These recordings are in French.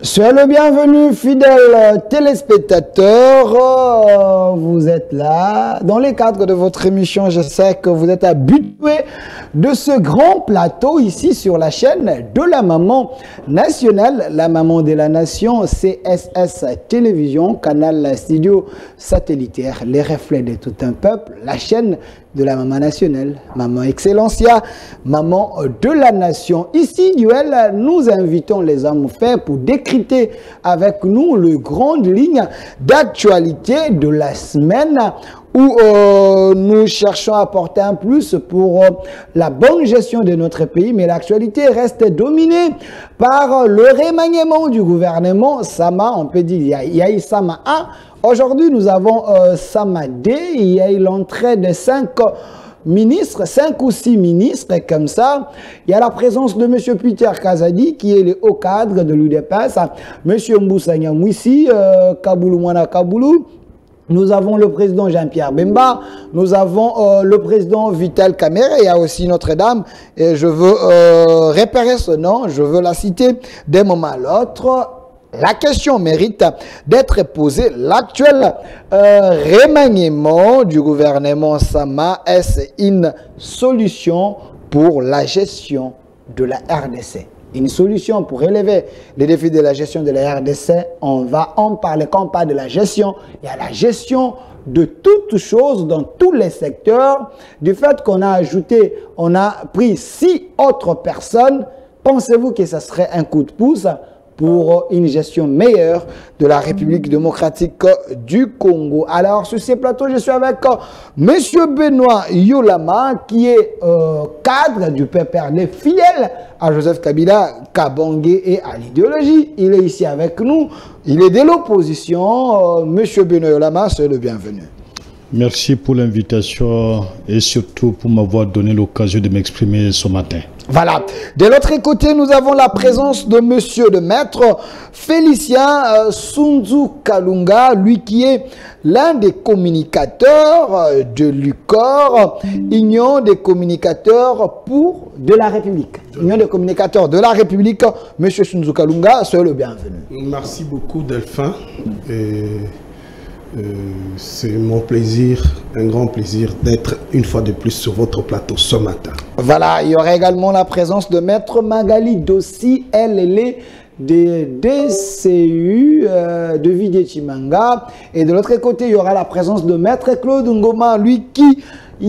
Soyez le bienvenu, fidèles téléspectateurs. Vous êtes là. Dans le cadre de votre émission, je sais que vous êtes habitués de ce grand plateau ici sur la chaîne de la maman nationale, la maman de la nation, CSS Télévision, canal studio satellitaire, les reflets de tout un peuple, la chaîne de la maman nationale, maman excellencia, maman de la nation. Ici, duel, nous invitons les hommes faits pour décrypter avec nous les grandes lignes d'actualité de la semaine où nous cherchons à apporter un plus pour la bonne gestion de notre pays, mais l'actualité reste dominée par le remaniement du gouvernement Sama, on peut dire il y a eu Sama 1. Aujourd'hui, nous avons Sama 2, il y a eu l'entrée de 5 ministres, 5 ou 6 ministres, comme ça. Il y a la présence de M. Peter Kazadi, qui est le haut cadre de l'UDPS, M. Mboussa Nyamwisi, Kaboulou Mwana Kaboulou. Nous avons le président Jean-Pierre Bemba, nous avons le président Vital Kamerhe, il y a aussi Notre-Dame, et je veux repérer ce nom, je veux la citer d'un moment à l'autre. La question mérite d'être posée. L'actuel remaniement du gouvernement Sama, est-ce une solution pour la gestion de la RDC? Une solution pour relever les défis de la gestion de la RDC, on va en parler. Quand on parle de la gestion, il y a la gestion de toutes choses dans tous les secteurs. Du fait qu'on a ajouté, on a pris 6 autres personnes, pensez-vous que ça serait un coup de pouce pour une gestion meilleure de la République démocratique du Congo? Alors, sur ces plateaux, je suis avec M. Benoît Yolama, qui est cadre du PPRD, fidèle à Joseph Kabila, Kabangé et à l'idéologie. Il est ici avec nous, il est de l'opposition. M. Benoît Yolama, c'est le bienvenu. Merci pour l'invitation et surtout pour m'avoir donné l'occasion de m'exprimer ce matin. Voilà. De l'autre côté, nous avons la présence de monsieur le maître Félicien Sunzu Kalunga, lui qui est l'un des communicateurs de l'UCOR, Union des communicateurs de la République. Union des communicateurs de la République. Monsieur Sunzu Kalunga, soyez le bienvenu. Merci beaucoup, Delphin. C'est mon plaisir, un grand plaisir d'être une fois de plus sur votre plateau ce matin. Voilà, il y aura également la présence de Maître Magali Dossi, elle est des DCU de Vidé Chimanga. Et de l'autre côté, il y aura la présence de Maître Claude Ngoma, lui qui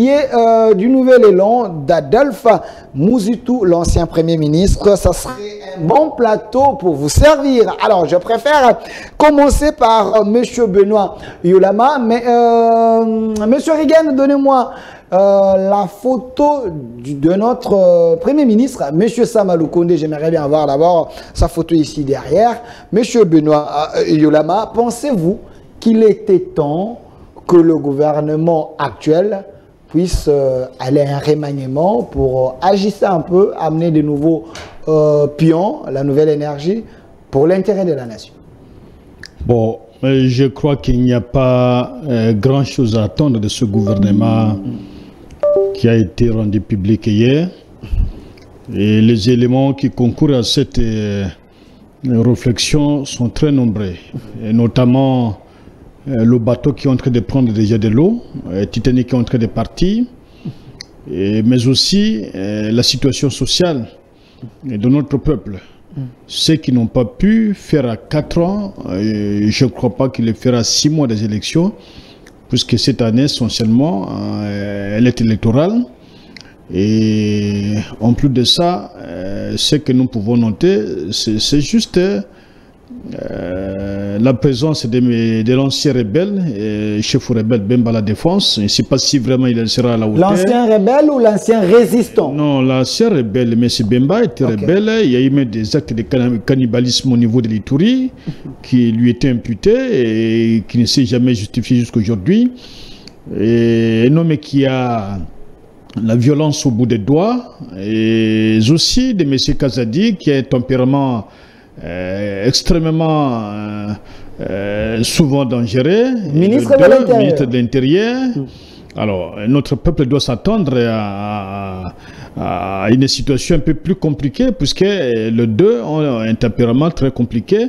est du nouvel élan d'Adolphe Mouzitou, l'ancien Premier ministre. Ça serait un bon plateau pour vous servir. Alors, je préfère commencer par M. Benoît Yolama. Mais M. Rigen, donnez-moi la photo de notre Premier ministre, M. Samalou Kondé. J'aimerais bien avoir d'abord sa photo ici derrière. M. Benoît Yolama, pensez-vous qu'il était temps que le gouvernement actuel puisse aller à un remaniement pour agir un peu, amener de nouveaux pions, la nouvelle énergie, pour l'intérêt de la nation? Bon, je crois qu'il n'y a pas grand-chose à attendre de ce gouvernement qui a été rendu public hier. Et les éléments qui concourent à cette réflexion sont très nombreux, et notamment le bateau qui est en train de prendre déjà de l'eau, Titanic qui est en train de partir, mais aussi la situation sociale de notre peuple. Ceux qui n'ont pas pu faire à 4 ans, je ne crois pas qu'il le fera à 6 mois des élections, puisque cette année, essentiellement, elle est électorale. Et en plus de ça, ce que nous pouvons noter, c'est juste la présence de l'ancien rebelle, chef rebelle Bemba la Défense. Je ne sais pas si vraiment il sera à la hauteur. L'ancien rebelle ou l'ancien résistant? Non, l'ancien rebelle, mais Bemba était rebelle. Il y a eu même des actes de cannibalisme au niveau de l'Ituri qui lui étaient imputés et qui ne s'est jamais justifié jusqu'à aujourd'hui. Et un homme qui a la violence au bout des doigts, et aussi de M. Kazadi qui a un tempérament extrêmement souvent dangereux, ministre de l'Intérieur, Alors, notre peuple doit s'attendre à une situation un peu plus compliquée, puisque les deux ont un tempérament très compliqué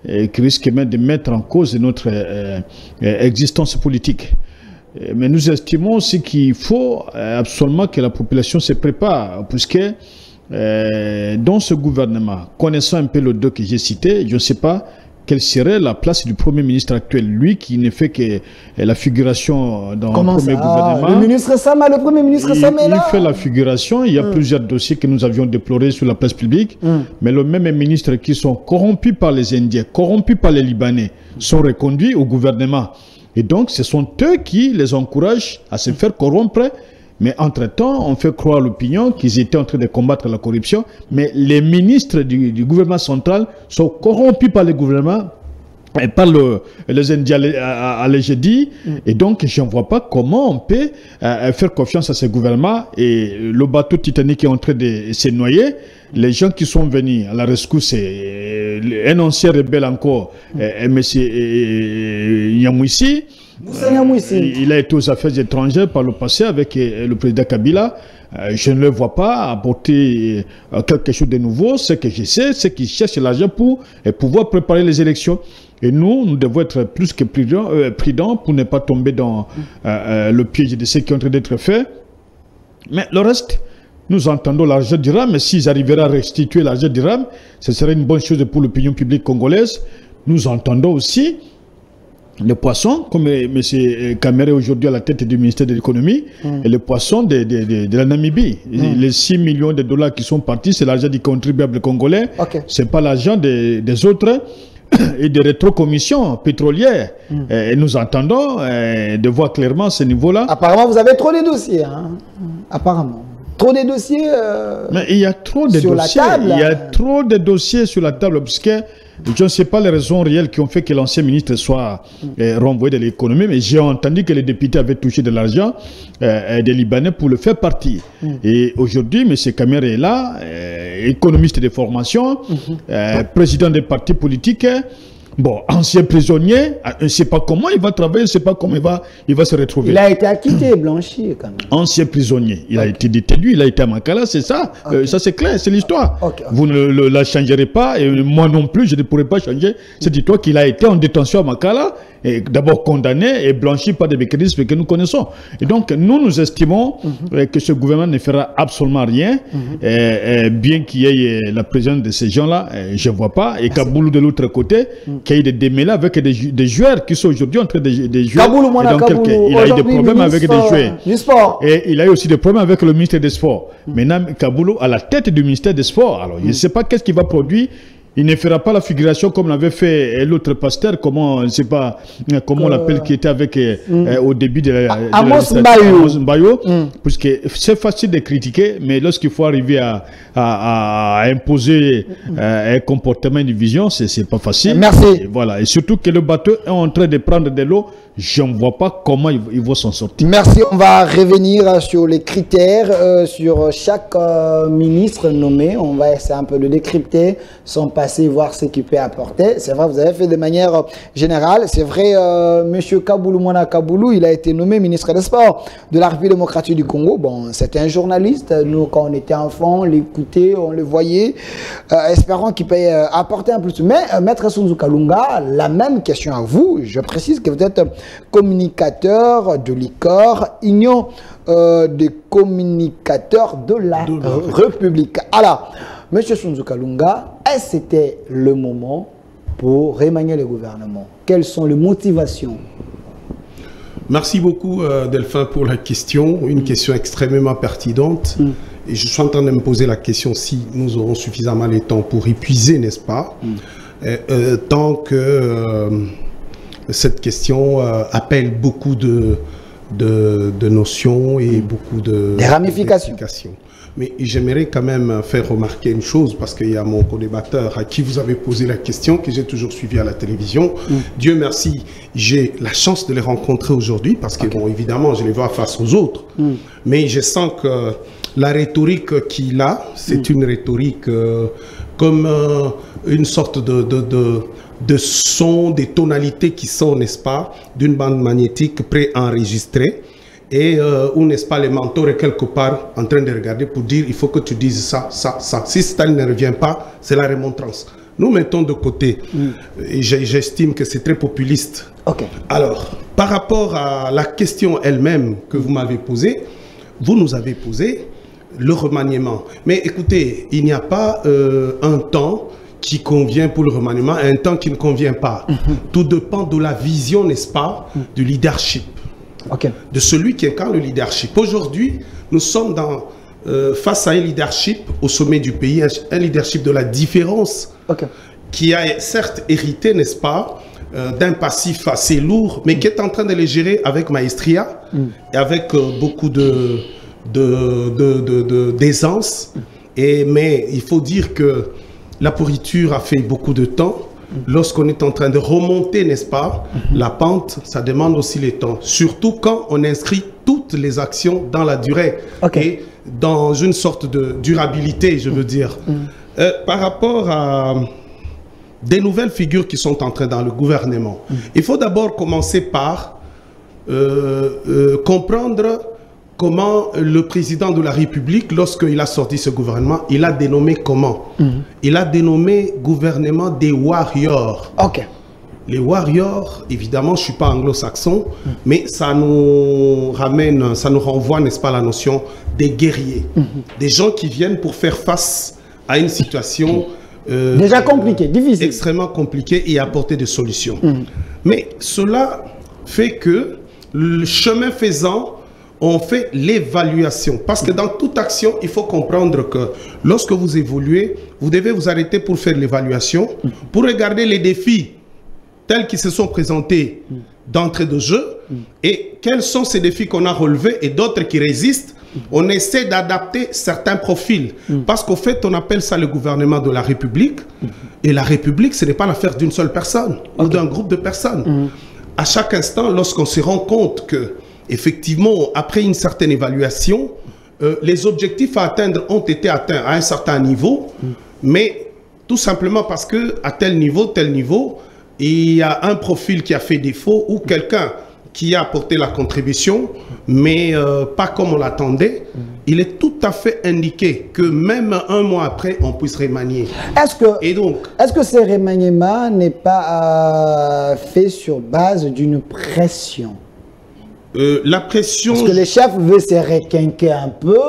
et qui risque même de mettre en cause notre existence politique. Mais nous estimons aussi qu'il faut absolument que la population se prépare, puisque dans ce gouvernement, connaissant un peu le deux que j'ai cité, je ne sais pas quelle serait la place du Premier ministre actuel, lui qui ne fait que la figuration dans le premier gouvernement. Le ministre Sama, le Premier ministre Sama est là. Il fait la figuration, il y a plusieurs dossiers que nous avions déplorés sur la place publique, mais le même ministre qui sont corrompus par les Indiens, corrompus par les Libanais, sont reconduits au gouvernement. Et donc, ce sont eux qui les encouragent à se faire corrompre. Mais entre-temps, on fait croire à l'opinion qu'ils étaient en train de combattre la corruption. Mais les ministres du gouvernement central sont corrompus par le gouvernement et par les Indiens à l'égédie. Et donc, je ne vois pas comment on peut faire confiance à ce gouvernement. Et le bateau Titanic est en train de se noyer. Les gens qui sont venus à la rescousse, un ancien rebelle encore, M. Nyamwisi. Il a été aux affaires étrangères par le passé avec le président Kabila. Je ne le vois pas apporter quelque chose de nouveau. Ce que je sais, c'est qu'il cherche l'argent pour pouvoir préparer les élections. Et nous devons être plus que prudents pour ne pas tomber dans le piège de ce qui est en train d'être fait. Mais le reste, nous entendons l'argent d'Iram, mais s'ils arriveraient à restituer l'argent d'Iram, ce serait une bonne chose pour l'opinion publique congolaise. Nous entendons aussi le poisson, comme M. Kamere aujourd'hui à la tête du ministère de l'économie, et le poisson de la Namibie. Les 6 millions de dollars qui sont partis, c'est l'argent du contribuable congolais. Ce n'est pas l'argent des autres et des rétrocommissions pétrolières. Et nous entendons de voir clairement ce niveau-là. Apparemment, vous avez trop de dossiers. Hein? Apparemment. Trop de dossiers mais il y a trop de sur dossiers. La table. Il y a trop de dossiers sur la table, parce que je ne sais pas les raisons réelles qui ont fait que l'ancien ministre soit renvoyé de l'économie, mais j'ai entendu que les députés avaient touché de l'argent des Libanais pour le faire partir. Et aujourd'hui, M. Kamere est là, économiste de formation, président des partis politiques. Bon, ancien prisonnier, on ne sait pas comment il va travailler, on ne sait pas comment il va se retrouver. Il a été acquitté, blanchi quand même. Ancien prisonnier, il a été détenu, il a été à Makala, c'est ça. Ça c'est clair, c'est l'histoire. Vous ne la changerez pas, et moi non plus, je ne pourrais pas changer cette histoire qu'il a été en détention à Makala, et d'abord condamné et blanchi par des mécanismes que nous connaissons. Et donc, nous estimons que ce gouvernement ne fera absolument rien, bien qu'il y ait la présence de ces gens-là, je ne vois pas, et Kaboulou de l'autre côté, qu'il y ait des démêlés avec des joueurs qui sont aujourd'hui en train de jouer. Kaboulou, il a eu des problèmes avec des joueurs. Du sport. Et il a eu aussi des problèmes avec le ministère des Sports. Maintenant, Kaboulou à la tête du ministère des Sports. Alors, je ne sais pas qu'est-ce qu'il va produire. Il ne fera pas la figuration comme l'avait fait l'autre pasteur, comment, je ne sais pas comment on l'appelle, qui était avec au début de la Amos Mbayo, puisque c'est facile de critiquer, mais lorsqu'il faut arriver à imposer un comportement, une vision, c'est pas facile. Merci. Et voilà, et surtout que le bateau est en train de prendre de l'eau, je ne vois pas comment il va s'en sortir. Merci, on va revenir sur les critères, sur chaque ministre nommé. On va essayer un peu de décrypter son passé, voir ce qu'il peut apporter. C'est vrai, vous avez fait de manière générale. C'est vrai, M. Kaboulou Mwana Kaboulou, il a été nommé ministre des Sports de la République démocratique du Congo. Bon, c'était un journaliste. Nous, quand on était enfants, on l'écoutait, on le voyait. Espérons qu'il peut apporter un peu plus. Mais, Maître Sunzu Kalunga, la même question à vous. Je précise que vous êtes communicateur de l'ICOR, Union des communicateurs de la République. Alors, M. Sunzu Kalunga, est-ce que c'était le moment pour remanier le gouvernement? Quelles sont les motivations? Merci beaucoup Delphin pour la question, une question extrêmement pertinente. Et je suis en train de me poser la question si nous aurons suffisamment le temps pour épuiser, n'est-ce pas? Tant que cette question appelle beaucoup de notions et beaucoup de ramifications. Mais j'aimerais quand même faire remarquer une chose, parce qu'il y a mon co-débatteur à qui vous avez posé la question, que j'ai toujours suivi à la télévision. Dieu merci, j'ai la chance de les rencontrer aujourd'hui, parce que, bon, évidemment, je les vois face aux autres. Mais je sens que la rhétorique qu'il a, c'est une rhétorique comme une sorte de son, des tonalités qui sont, n'est-ce pas, d'une bande magnétique préenregistrée. et où, n'est-ce pas, les mentors est quelque part en train de regarder pour dire il faut que tu dises ça, ça, ça. Si Staline ne revient pas, c'est la remontrance. Nous mettons de côté. Et j'estime que c'est très populiste. Ok. Alors, par rapport à la question elle-même que vous m'avez posée, vous nous avez posé le remaniement. Mais écoutez, il n'y a pas un temps qui convient pour le remaniement et un temps qui ne convient pas. Tout dépend de la vision, n'est-ce pas, du leadership. Ok. De celui qui incarne le leadership. Aujourd'hui, nous sommes face à un leadership au sommet du pays, un leadership de la différence, qui a certes hérité, n'est-ce pas, d'un passif assez lourd, mais qui est en train de les gérer avec maestria et avec beaucoup d'aisance. Mais il faut dire que la pourriture a fait beaucoup de temps. Lorsqu'on est en train de remonter, n'est-ce pas, la pente, ça demande aussi le temps. Surtout quand on inscrit toutes les actions dans la durée et dans une sorte de durabilité, je veux dire. Par rapport à des nouvelles figures qui sont entrées dans le gouvernement, il faut d'abord commencer par comprendre comment le président de la République, lorsqu'il a sorti ce gouvernement, il a dénommé comment? Il a dénommé gouvernement des warriors. Ok. Les warriors, évidemment, je ne suis pas anglo-saxon, mais ça nous ramène, ça nous renvoie, n'est-ce pas, à la notion des guerriers. Des gens qui viennent pour faire face à une situation déjà compliquée, difficile. Extrêmement compliquée et apporter des solutions. Mais cela fait que, le chemin faisant, on fait l'évaluation. Parce que dans toute action, il faut comprendre que lorsque vous évoluez, vous devez vous arrêter pour faire l'évaluation, pour regarder les défis tels qu'ils se sont présentés d'entrée de jeu et quels sont ces défis qu'on a relevés et d'autres qui résistent. On essaie d'adapter certains profils. Parce qu'au fait, on appelle ça le gouvernement de la République. Et la République, ce n'est pas l'affaire d'une seule personne ou d'un groupe de personnes. À chaque instant, lorsqu'on se rend compte que effectivement, après une certaine évaluation, les objectifs à atteindre ont été atteints à un certain niveau, mais tout simplement parce qu'à tel niveau, il y a un profil qui a fait défaut ou quelqu'un qui a apporté la contribution, mais pas comme on l'attendait, il est tout à fait indiqué que même un mois après, on puisse remanier. Est-ce que ce remaniement n'est pas fait sur base d'une pression? La pression... Parce que les chefs veulent se requinquer un peu,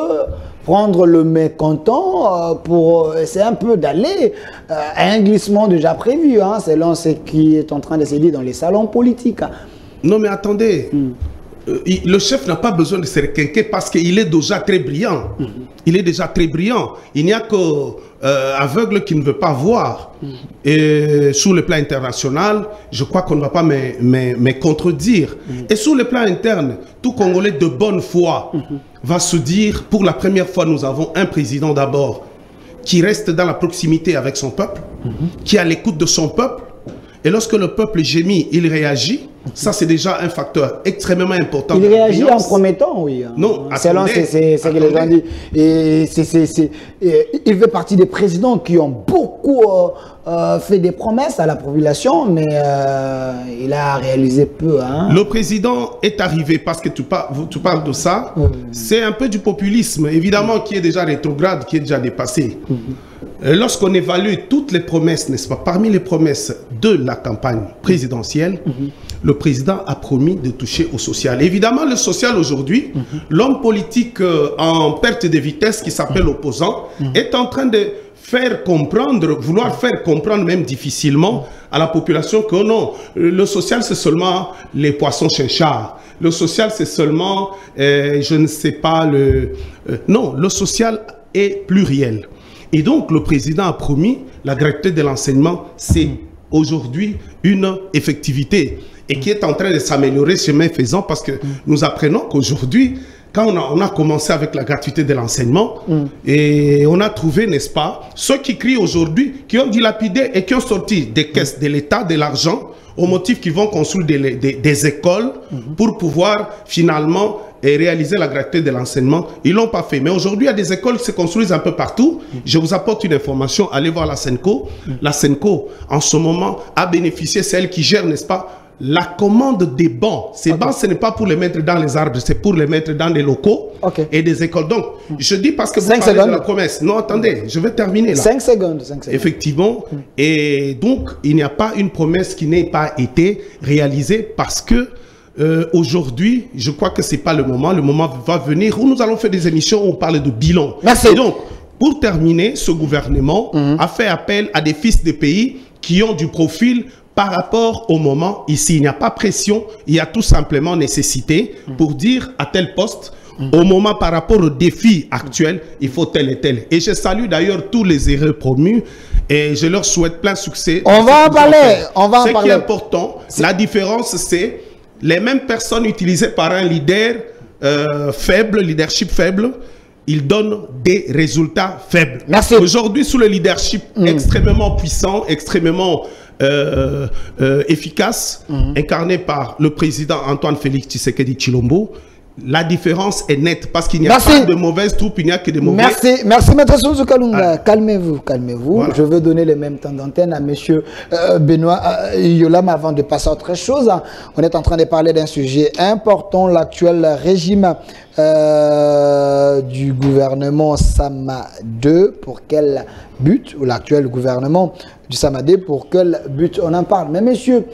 prendre le mécontent pour essayer un peu d'aller à un glissement déjà prévu, hein, selon ce qui est en train de se dire dans les salons politiques. Non mais attendez, le chef n'a pas besoin de se requinquer parce qu'il est déjà très brillant. Il est déjà très brillant. Il n'y a qu'aveugle qui ne veut pas voir. Et sur le plan international, je crois qu'on ne va pas me contredire. Et sur le plan interne, tout Congolais de bonne foi va se dire, pour la première fois, nous avons un président d'abord qui reste dans la proximité avec son peuple, qui est à l'écoute de son peuple. Et lorsque le peuple gémit, il réagit. Ça, c'est déjà un facteur extrêmement important. Il réagit en promettant, oui. Non, selon ce que les gens disent. Et il fait partie des présidents qui ont beaucoup fait des promesses à la population, mais il a réalisé peu. Hein. Le président est arrivé, parce que tu parles de ça, c'est un peu du populisme, évidemment, qui est déjà rétrograde, qui est déjà dépassé. Lorsqu'on évalue toutes les promesses, n'est-ce pas, parmi les promesses de la campagne présidentielle, le président a promis de toucher au social. Évidemment, le social aujourd'hui, l'homme politique en perte de vitesse qui s'appelle opposant, est en train de faire comprendre, vouloir faire comprendre même difficilement à la population que non, le social c'est seulement les poissons chinchards. Le social c'est seulement, je ne sais pas, non, le social est pluriel. Et donc, le président a promis la gratuité de l'enseignement, c'est aujourd'hui une effectivité et qui est en train de s'améliorer chemin faisant parce que nous apprenons qu'aujourd'hui, quand on a commencé avec la gratuité de l'enseignement et on a trouvé, n'est-ce pas, ceux qui crient aujourd'hui, qui ont dilapidé et qui ont sorti des caisses de l'État de l'argent au motif qu'ils vont construire des écoles pour pouvoir finalement réaliser la gratuité de l'enseignement. Ils ne l'ont pas fait. Mais aujourd'hui, il y a des écoles qui se construisent un peu partout. Je vous apporte une information. Allez voir la Senco. La Senco, en ce moment, a bénéficié, c'est elle qui gère, n'est-ce pas, la commande des bancs. Ces bancs, ce n'est pas pour les mettre dans les arbres, c'est pour les mettre dans des locaux et des écoles. Donc, je dis parce que vous parlez de la promesse. Non, attendez, je vais terminer là. 5 secondes. 5 secondes. Effectivement. Et donc, il n'y a pas une promesse qui n'ait pas été réalisée parce que aujourd'hui, je crois que ce n'est pas le moment. Le moment va venir où nous allons faire des émissions où on parle de bilan. Merci. Et donc, pour terminer, ce gouvernement a fait appel à des fils de pays qui ont du profil par rapport au moment ici. Il n'y a pas pression, il y a tout simplement nécessité pour dire à tel poste, au moment par rapport aux défis actuels, il faut tel et tel. Et je salue d'ailleurs tous les héros promus et je leur souhaite plein succès. On va en parler. Ce qui est important, la différence, c'est les mêmes personnes utilisées par un leader faible, leadership faible, il donne des résultats faibles. Merci. Aujourd'hui, sous le leadership extrêmement puissant, extrêmement efficace, incarné par le président Antoine Félix Tshisekedi Tshilombo, la différence est nette parce qu'il n'y a pas de mauvaises troupes, il n'y a que des mauvais. Merci Maître Souzou Kalunga. Calmez-vous. Voilà. Je veux donner le même temps d'antenne à monsieur Benoît Yolam avant de passer à autre chose. On est en train de parler d'un sujet important, l'actuel régime du gouvernement Sama 2. Pour quel but, ou l'actuel gouvernement du Samadé, pour quel but on en parle? Mais monsieur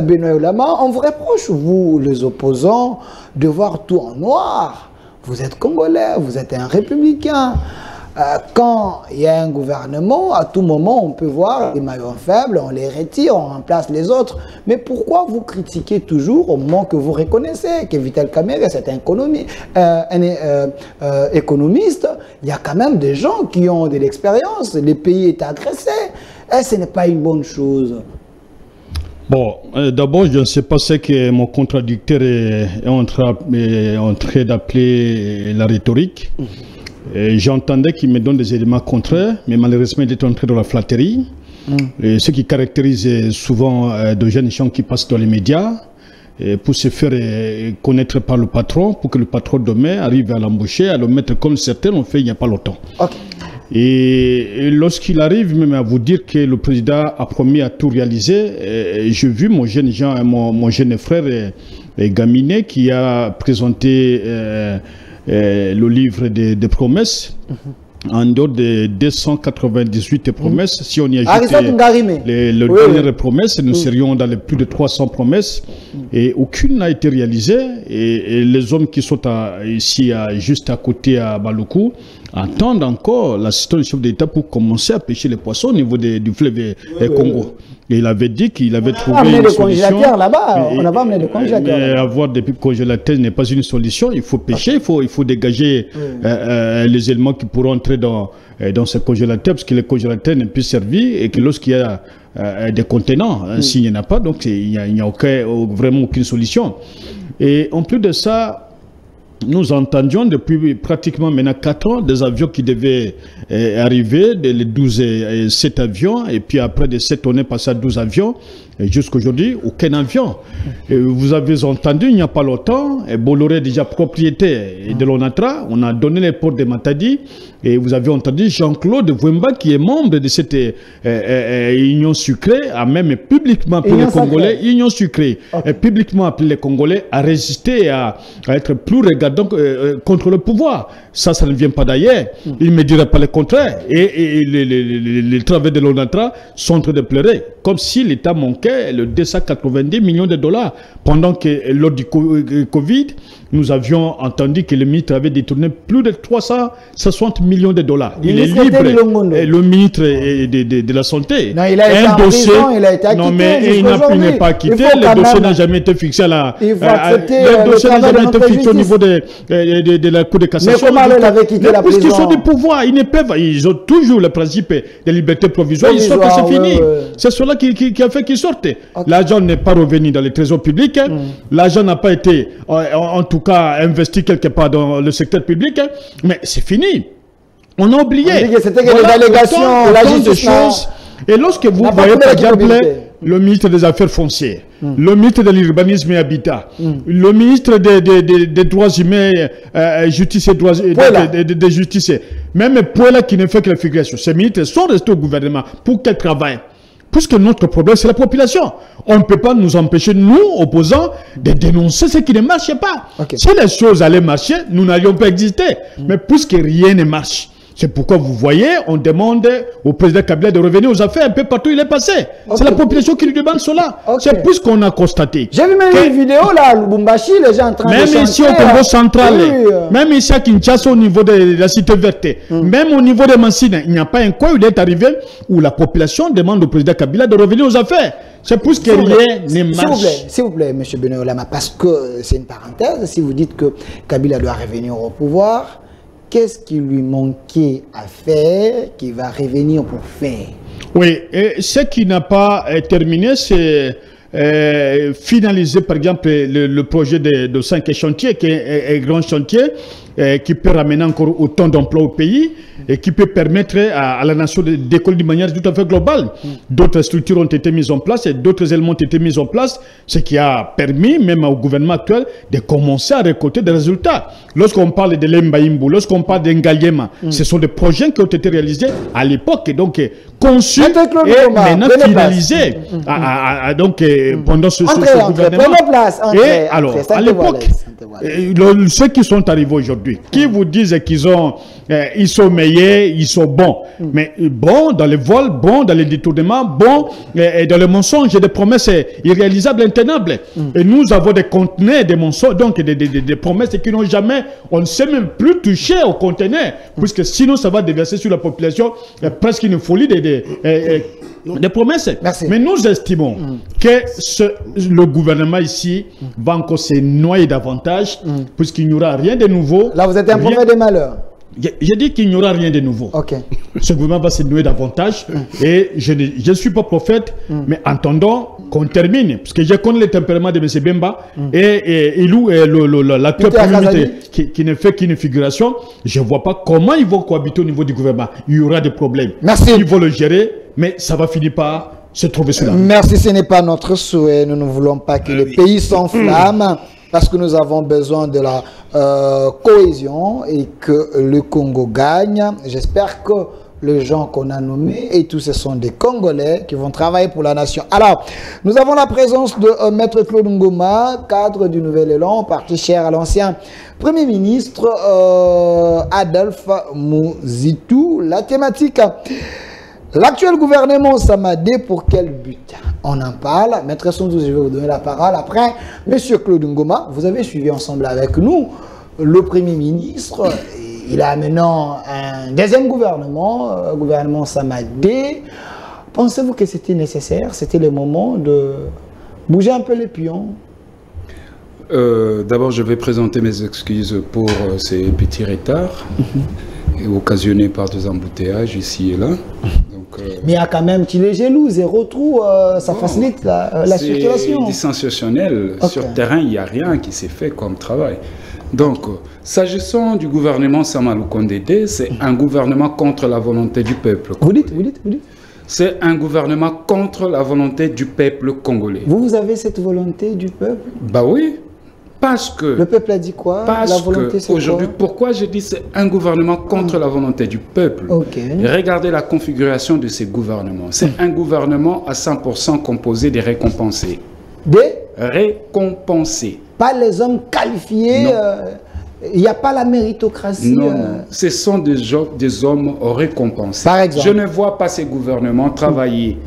Benoît Yolam, on vous reproche, vous les opposants, de voir tout en noir. Vous êtes Congolais, vous êtes un républicain. Quand il y a un gouvernement, à tout moment, on peut voir les maillons faibles, on les retire, on remplace les autres. Mais pourquoi vous critiquez toujours au moment que vous reconnaissez que Vital Kamerhe, c'est un économiste? Il y a quand même des gens qui ont de l'expérience, le pays est agressé. Et ce n'est pas une bonne chose. Bon, d'abord, je ne sais pas ce que mon contradicteur est en train d'appeler la rhétorique. J'entendais qu'il me donne des éléments contraires, mais malheureusement, il est entré dans la flatterie. Et ce qui caractérise souvent de jeunes gens qui passent dans les médias pour se faire connaître par le patron, pour que le patron demain arrive à l'embaucher, à le mettre comme certains l'ont fait il n'y a pas longtemps. Et lorsqu'il arrive même à vous dire que le président a promis à tout réaliser, j'ai vu mon jeune frère Gaminé qui a présenté le livre des promesses. En dehors de 298 promesses, si on y ajoute les dernières promesses, nous serions dans les plus de 300 promesses et aucune n'a été réalisée. Et les hommes qui sont ici, juste à côté à Baloukou, attendent encore l'assistance du chef d'État pour commencer à pêcher les poissons au niveau du fleuve Congo. Et il avait dit qu'il avait trouvé une solution. Là-bas, on n'a pas amené de congélateur. Mais avoir des congélateurs n'est pas une solution. Il faut pêcher, il faut dégager les éléments qui pourront entrer dans ces congélateurs, parce que les congélateurs ne peuvent servir et que lorsqu'il y a des contenants, s'il n'y en a pas, donc il n'y a vraiment aucune solution. Et en plus de ça, nous entendions depuis pratiquement maintenant 4 ans des avions qui devaient arriver, les 12 et 7 avions, et puis après de 7 on est passé à 12 avions, et jusqu'aujourd'hui aucun avion. Et vous avez entendu il n'y a pas longtemps, Bolloré est déjà propriétaire de l'ONATRA, on a donné les ports de Matadi, et vous avez entendu Jean-Claude Vouemba qui est membre de cette union sucrée, a même publiquement appelé les Congolais, union sucrée, publiquement appelé les Congolais à résister, à être plus regardants contre le pouvoir. Ça ne vient pas d'ailleurs. Il ne me dirait pas le contraire. Et les travailleurs de l'ONATRA sont en train de pleurer, comme si l'État manquait le 290 millions de dollars. Pendant que lors du Covid, nous avions entendu que le ministre avait détourné plus de 360 millions de dollars. Il est libre. Le ministre de la Santé. Non, il a été en prison, il a été acquitté. Non, mais il n'est pas acquitté. Le dossier n'a jamais été fixé à la... Le dossier n'a jamais été fixé au niveau de la Cour de cassation. Mais comment il avait quitté la prison? Puisqu'ils sont du pouvoir, ils ont toujours le principe de liberté provisoire. Ils savent que c'est fini. C'est cela qui a fait qu'ils sortent. L'argent n'est pas revenu dans les trésors publics. L'argent n'a pas été, en tout cas, investi quelque part dans le secteur public. Mais c'est fini. On a oublié. C'était que les allégations, la justice. Et lorsque vous voyez, par exemple, le ministre des Affaires foncières, le ministre de l'Urbanisme et Habitat, le ministre des Droits humains, Justice et Droits de Justice, même Pouela qui ne fait que la figuration, ces ministres sont restés au gouvernement. Pour quel travail? puisque notre problème, c'est la population. On ne peut pas nous empêcher, nous, opposants, de dénoncer ce qui ne marche pas. Okay. Si les choses allaient marcher, nous n'allions pas exister. Mais puisque rien ne marche, c'est pourquoi vous voyez, on demande au président Kabila de revenir aux affaires un peu partout où il est passé. C'est la population qui lui demande cela. C'est plus qu'on a constaté. J'ai vu même une vidéo là, à Lubumbashi, les gens en train de chanter. Même ici au Congo central, même ici à Kinshasa au niveau de la cité verte, même au niveau de Mansina, il n'y a pas un coin où il est arrivé où la population demande au président Kabila de revenir aux affaires. C'est plus que rien ne marche. S'il vous plaît, M. Benoît Lama, parce que c'est une parenthèse, si vous dites que Kabila doit revenir au pouvoir, qu'est-ce qui lui manquait à faire, qui va revenir pour faire? Oui, et ce qui n'a pas terminé, c'est finaliser par exemple le projet de 5 chantiers, qui est un grand chantier, qui peut ramener encore autant d'emplois au pays et qui peut permettre à la nation d'écoler d'une manière tout à fait globale. D'autres structures ont été mises en place et d'autres éléments ont été mis en place, ce qui a permis même au gouvernement actuel de commencer à récolter des résultats. Lorsqu'on parle de l'Embaïmbou, lorsqu'on parle d'Engaliema, ce sont des projets qui ont été réalisés à l'époque et donc conçus et maintenant finalisés donc, pendant ce gouvernement. Et alors, à l'époque, ceux qui sont arrivés aujourd'hui, qui vous disent qu'ils ont, ils sont meilleurs, ils sont bons, mais bons dans les vols, bons dans les détournements, bons dans les mensonges et des promesses irréalisables, intenables. Et nous avons des conteneurs, des mensonges, donc des promesses qui n'ont jamais, on ne sait même plus toucher aux conteneurs, puisque sinon ça va déverser sur la population presque une folie des promesses. Merci. Mais nous estimons que le gouvernement ici va encore se noyer davantage, puisqu'il n'y aura rien de nouveau. Là, vous êtes un prophète des malheurs. J'ai dit qu'il n'y aura rien de nouveau. Okay. Ce gouvernement va se nouer davantage. Et je ne suis pas prophète, mais entendons qu'on termine. Parce que je connais le tempérament de M. Bemba et Ilou, l'actuel Premier ministre qui ne fait qu'une figuration. Je ne vois pas comment ils vont cohabiter au niveau du gouvernement. Il y aura des problèmes. Merci. Ils vont le gérer, mais ça va finir par se trouver cela. Merci, ce n'est pas notre souhait. Nous ne voulons pas que le pays s'enflamme. Parce que nous avons besoin de la cohésion et que le Congo gagne. J'espère que les gens qu'on a nommés, et tous ce sont des Congolais qui vont travailler pour la nation. Alors, nous avons la présence de Maître Claude Ngoma, cadre du Nouvel Élan, parti cher à l'ancien Premier ministre Adolphe Mouzitou. La thématique... L'actuel gouvernement Samadé, pour quel but? On en parle. Maître Sondou, je vais vous donner la parole. Après, Monsieur Claude Ngoma, vous avez suivi ensemble avec nous le Premier ministre. Il a maintenant un deuxième gouvernement, gouvernement Samadé. Pensez-vous que c'était nécessaire? C'était le moment de bouger un peu les pions? D'abord, je vais présenter mes excuses pour ces petits retards occasionnés par des embouteillages ici et là. Mais il y a quand même petit léger loup, zéro trou, ça facilite la circulation. C'est sensationnel. Okay. Sur le terrain, il n'y a rien qui s'est fait comme travail. Donc, s'agissant du gouvernement Samalou Kondede, c'est un gouvernement contre la volonté du peuple. Vous dites. C'est un gouvernement contre la volonté du peuple congolais. Vous avez cette volonté du peuple? Bah oui. Parce que... Le peuple a dit quoi? Parce que aujourd'hui, pourquoi je dis c'est un gouvernement contre la volonté du peuple? Regardez la configuration de ces gouvernements. C'est un gouvernement à 100% composé des récompensés. Des récompensés. Pas les hommes qualifiés. Il n'y a pas la méritocratie. Non, non. Ce sont des hommes récompensés. Par exemple. Je ne vois pas ces gouvernements travailler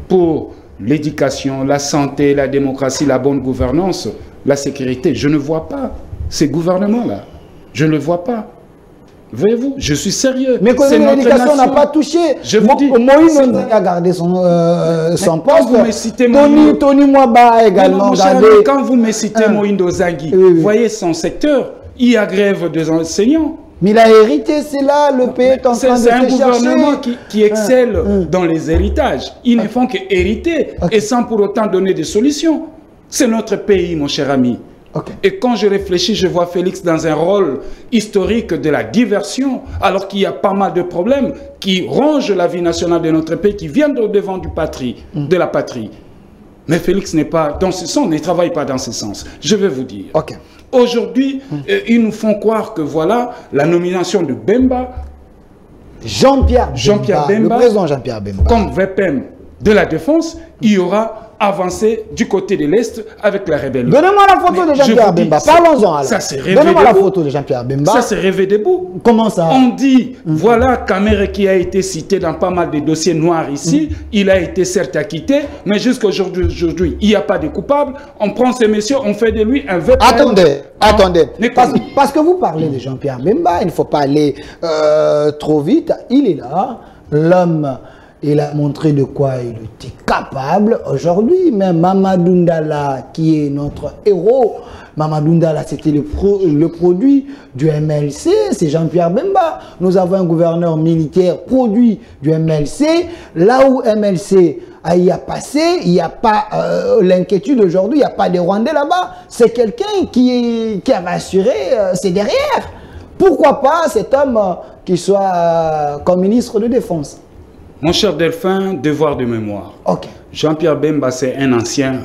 pour l'éducation, la santé, la démocratie, la bonne gouvernance, la sécurité. Je ne vois pas ces gouvernements-là. Je ne le vois pas. Voyez-vous, je suis sérieux. Mais quand l'éducation n'a pas touché, je vous dis, Moïse a gardé son poste. Vous me citez Tony Mwaba également gardé. Quand vous me citez Moïse Ozangi, voyez son secteur, il y a grève des enseignants. Mais il a hérité, c'est là, le pays est en train de se chercher. C'est un gouvernement qui excelle dans les héritages. Ils ne font qu'hériter et sans pour autant donner des solutions. C'est notre pays, mon cher ami. Et quand je réfléchis, je vois Félix dans un rôle historique de la diversion, alors qu'il y a pas mal de problèmes qui rongent la vie nationale de notre pays, qui viennent au devant de la patrie. Mais Félix n'est pas dans ce sens, ne travaille pas dans ce sens. Je vais vous dire. Aujourd'hui, ils nous font croire que voilà, la nomination de Bemba, Jean-Pierre Bemba, le président Jean-Pierre Bemba, comme VPM, de la défense, il y aura avancé du côté de l'Est avec la rébellion. Donnez-moi la photo de Jean-Pierre Bemba. Parlons-en alors. Ça s'est rêvé Donnez-moi la debout. photo de Jean-Pierre Bemba. Ça s'est rêvé debout. Comment ça? On dit, voilà Kamere qui a été cité dans pas mal de dossiers noirs ici. Il a été certes acquitté, mais jusqu'à aujourd'hui, il n'y a pas de coupable. On prend ces messieurs, on fait de lui un VPN. Attendez. Parce que vous parlez de Jean-Pierre Bemba, il ne faut pas aller trop vite. Il est là, l'homme. Il a montré de quoi il était capable aujourd'hui. Mais Mamadou Ndala, qui est notre héros, Mamadou Ndala, c'était le produit du MLC, c'est Jean-Pierre Bemba. Nous avons un gouverneur militaire produit du MLC. Là où MLC y a passé, il n'y a pas l'inquiétude aujourd'hui, il n'y a pas de Rwandais là-bas. C'est quelqu'un qui avait assuré ses derrière. Pourquoi pas cet homme qui soit comme ministre de Défense? Mon cher Delphin, devoir de mémoire. Ok. Jean-Pierre Bemba, c'est un ancien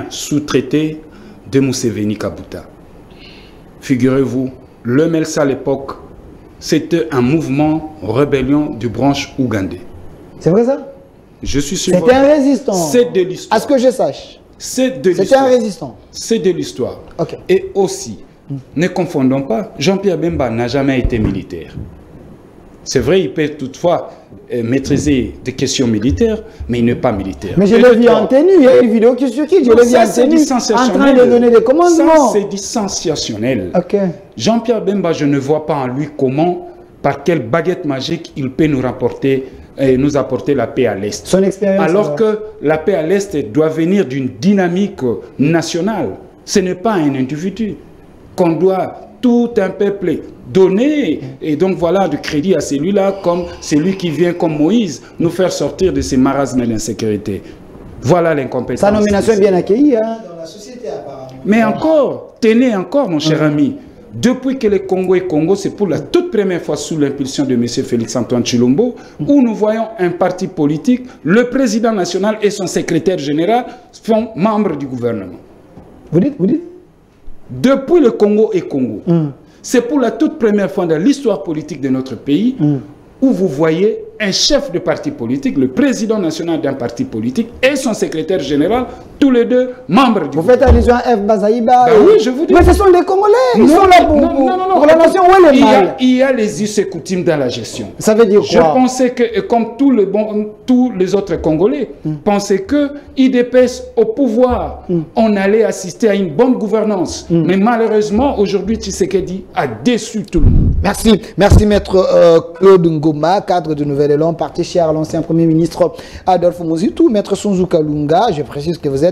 sous-traité de Museveni Kabuta. Figurez-vous, le MLC à l'époque, c'était un mouvement rébellion du branche ougandais. C'est vrai ça? Je suis sûr. C'était un résistant. C'est de l'histoire. À ce que je sache. C'est de l'histoire. C'était un résistant. C'est de l'histoire. Ok. Et aussi, ne confondons pas, Jean-Pierre Bemba n'a jamais été militaire. C'est vrai, il peut toutefois maîtriser des questions militaires, mais il n'est pas militaire. Mais je l'ai vu en tenue, il y a une vidéo qui circule, je l'ai vu en tenue, en train de donner des commandements. Ça, c'est sensationnel. Ok. Jean-Pierre Bemba, je ne vois pas en lui comment, par quelle baguette magique, il peut nous apporter la paix à l'Est. Son expérience. Alors que la paix à l'Est doit venir d'une dynamique nationale. Ce n'est pas un individu qu'on doit tout un peuple donner, et donc voilà du crédit à celui-là, comme celui qui vient comme Moïse nous faire sortir de ces marasmes d'insécurité. Voilà l'incompétence. Sa nomination est bien accueillie dans la société apparemment. Mais encore, tenez encore mon cher ami, depuis que le Congo est Congo, c'est pour la toute première fois sous l'impulsion de M. Félix-Antoine Tshilombo, où nous voyons un parti politique, le président national et son secrétaire général sont membres du gouvernement. Vous dites? Depuis le Congo et Congo, c'est pour la toute première fois dans l'histoire politique de notre pays où vous voyez un chef de parti politique, le président national d'un parti politique et son secrétaire général, tous les deux membres du gouvernement. Vous faites allusion à F. Bazaïba. Oui, je vous dis. Mais ce sont des Congolais. Ils sont là pour la nation. Où est le mal? Il y a les us et coutumes dans la gestion. Ça veut dire quoi? Je pensais que, comme tous les autres Congolais, pensaient que IDPS au pouvoir, on allait assister à une bonne gouvernance. Mais malheureusement, aujourd'hui, Tshisekedi a déçu tout le monde. Merci. Merci, maître Claude Ngoma, cadre de Nouvelle-Élan, parti cher à l'ancien Premier ministre Adolphe Mozitou. Maître Sonzu Kalunga, je précise que vous êtes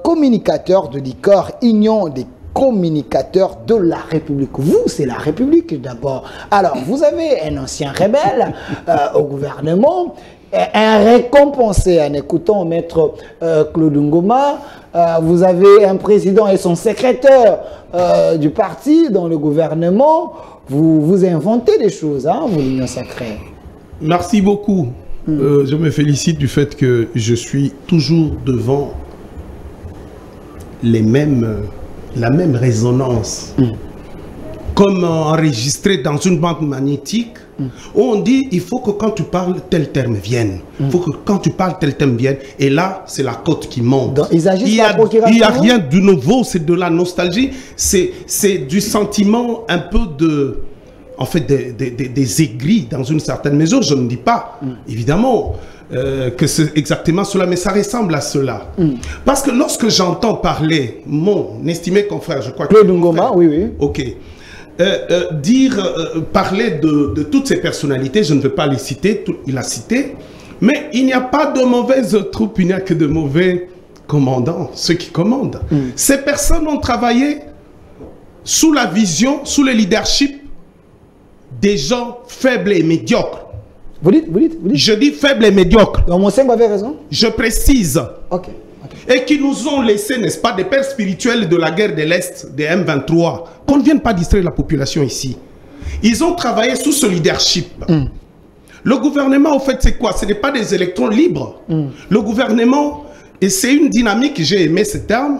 communicateur de l'ICOR, Union des communicateurs de la République. Vous, c'est la République d'abord. Alors, vous avez un ancien rebelle au gouvernement, un récompensé en écoutant maître Claude Ngoma. Vous avez un président et son secrétaire du parti dans le gouvernement. Vous inventez des choses, hein, vous, l'Union sacrée. Merci beaucoup. Je me félicite du fait que je suis toujours devant la même résonance. Comme enregistré dans une bande magnétique, où on dit il faut que quand tu parles, tel terme vienne. Il faut que quand tu parles, tel terme vienne. Et là, c'est la cote qui monte. Donc, ils agissent il n'y a rien de nouveau, c'est de la nostalgie. C'est du sentiment un peu de... En fait, des aigris dans une certaine mesure. Je ne dis pas, évidemment, que c'est exactement cela, mais ça ressemble à cela. Parce que lorsque j'entends parler, mon estimé confrère, je crois que... Claude Ngoma, oui. Ok. Parler de toutes ces personnalités, je ne veux pas les citer, il a cité, mais il n'y a pas de mauvaises troupes, il n'y a que de mauvais commandants, ceux qui commandent. Ces personnes ont travaillé sous la vision, sous le leadership des gens faibles et médiocres. Vous dites? Je dis faibles et médiocres. Donc, mon Seigneur avait raison. Je précise. Ok. Et qui nous ont laissé, n'est-ce pas, des pères spirituels de la guerre de l'Est, des M23, qu'on ne vienne pas distraire la population ici. Ils ont travaillé sous ce leadership. Le gouvernement, en fait, c'est quoi? Ce n'est pas des électrons libres. Le gouvernement, et c'est une dynamique, j'ai aimé ce terme,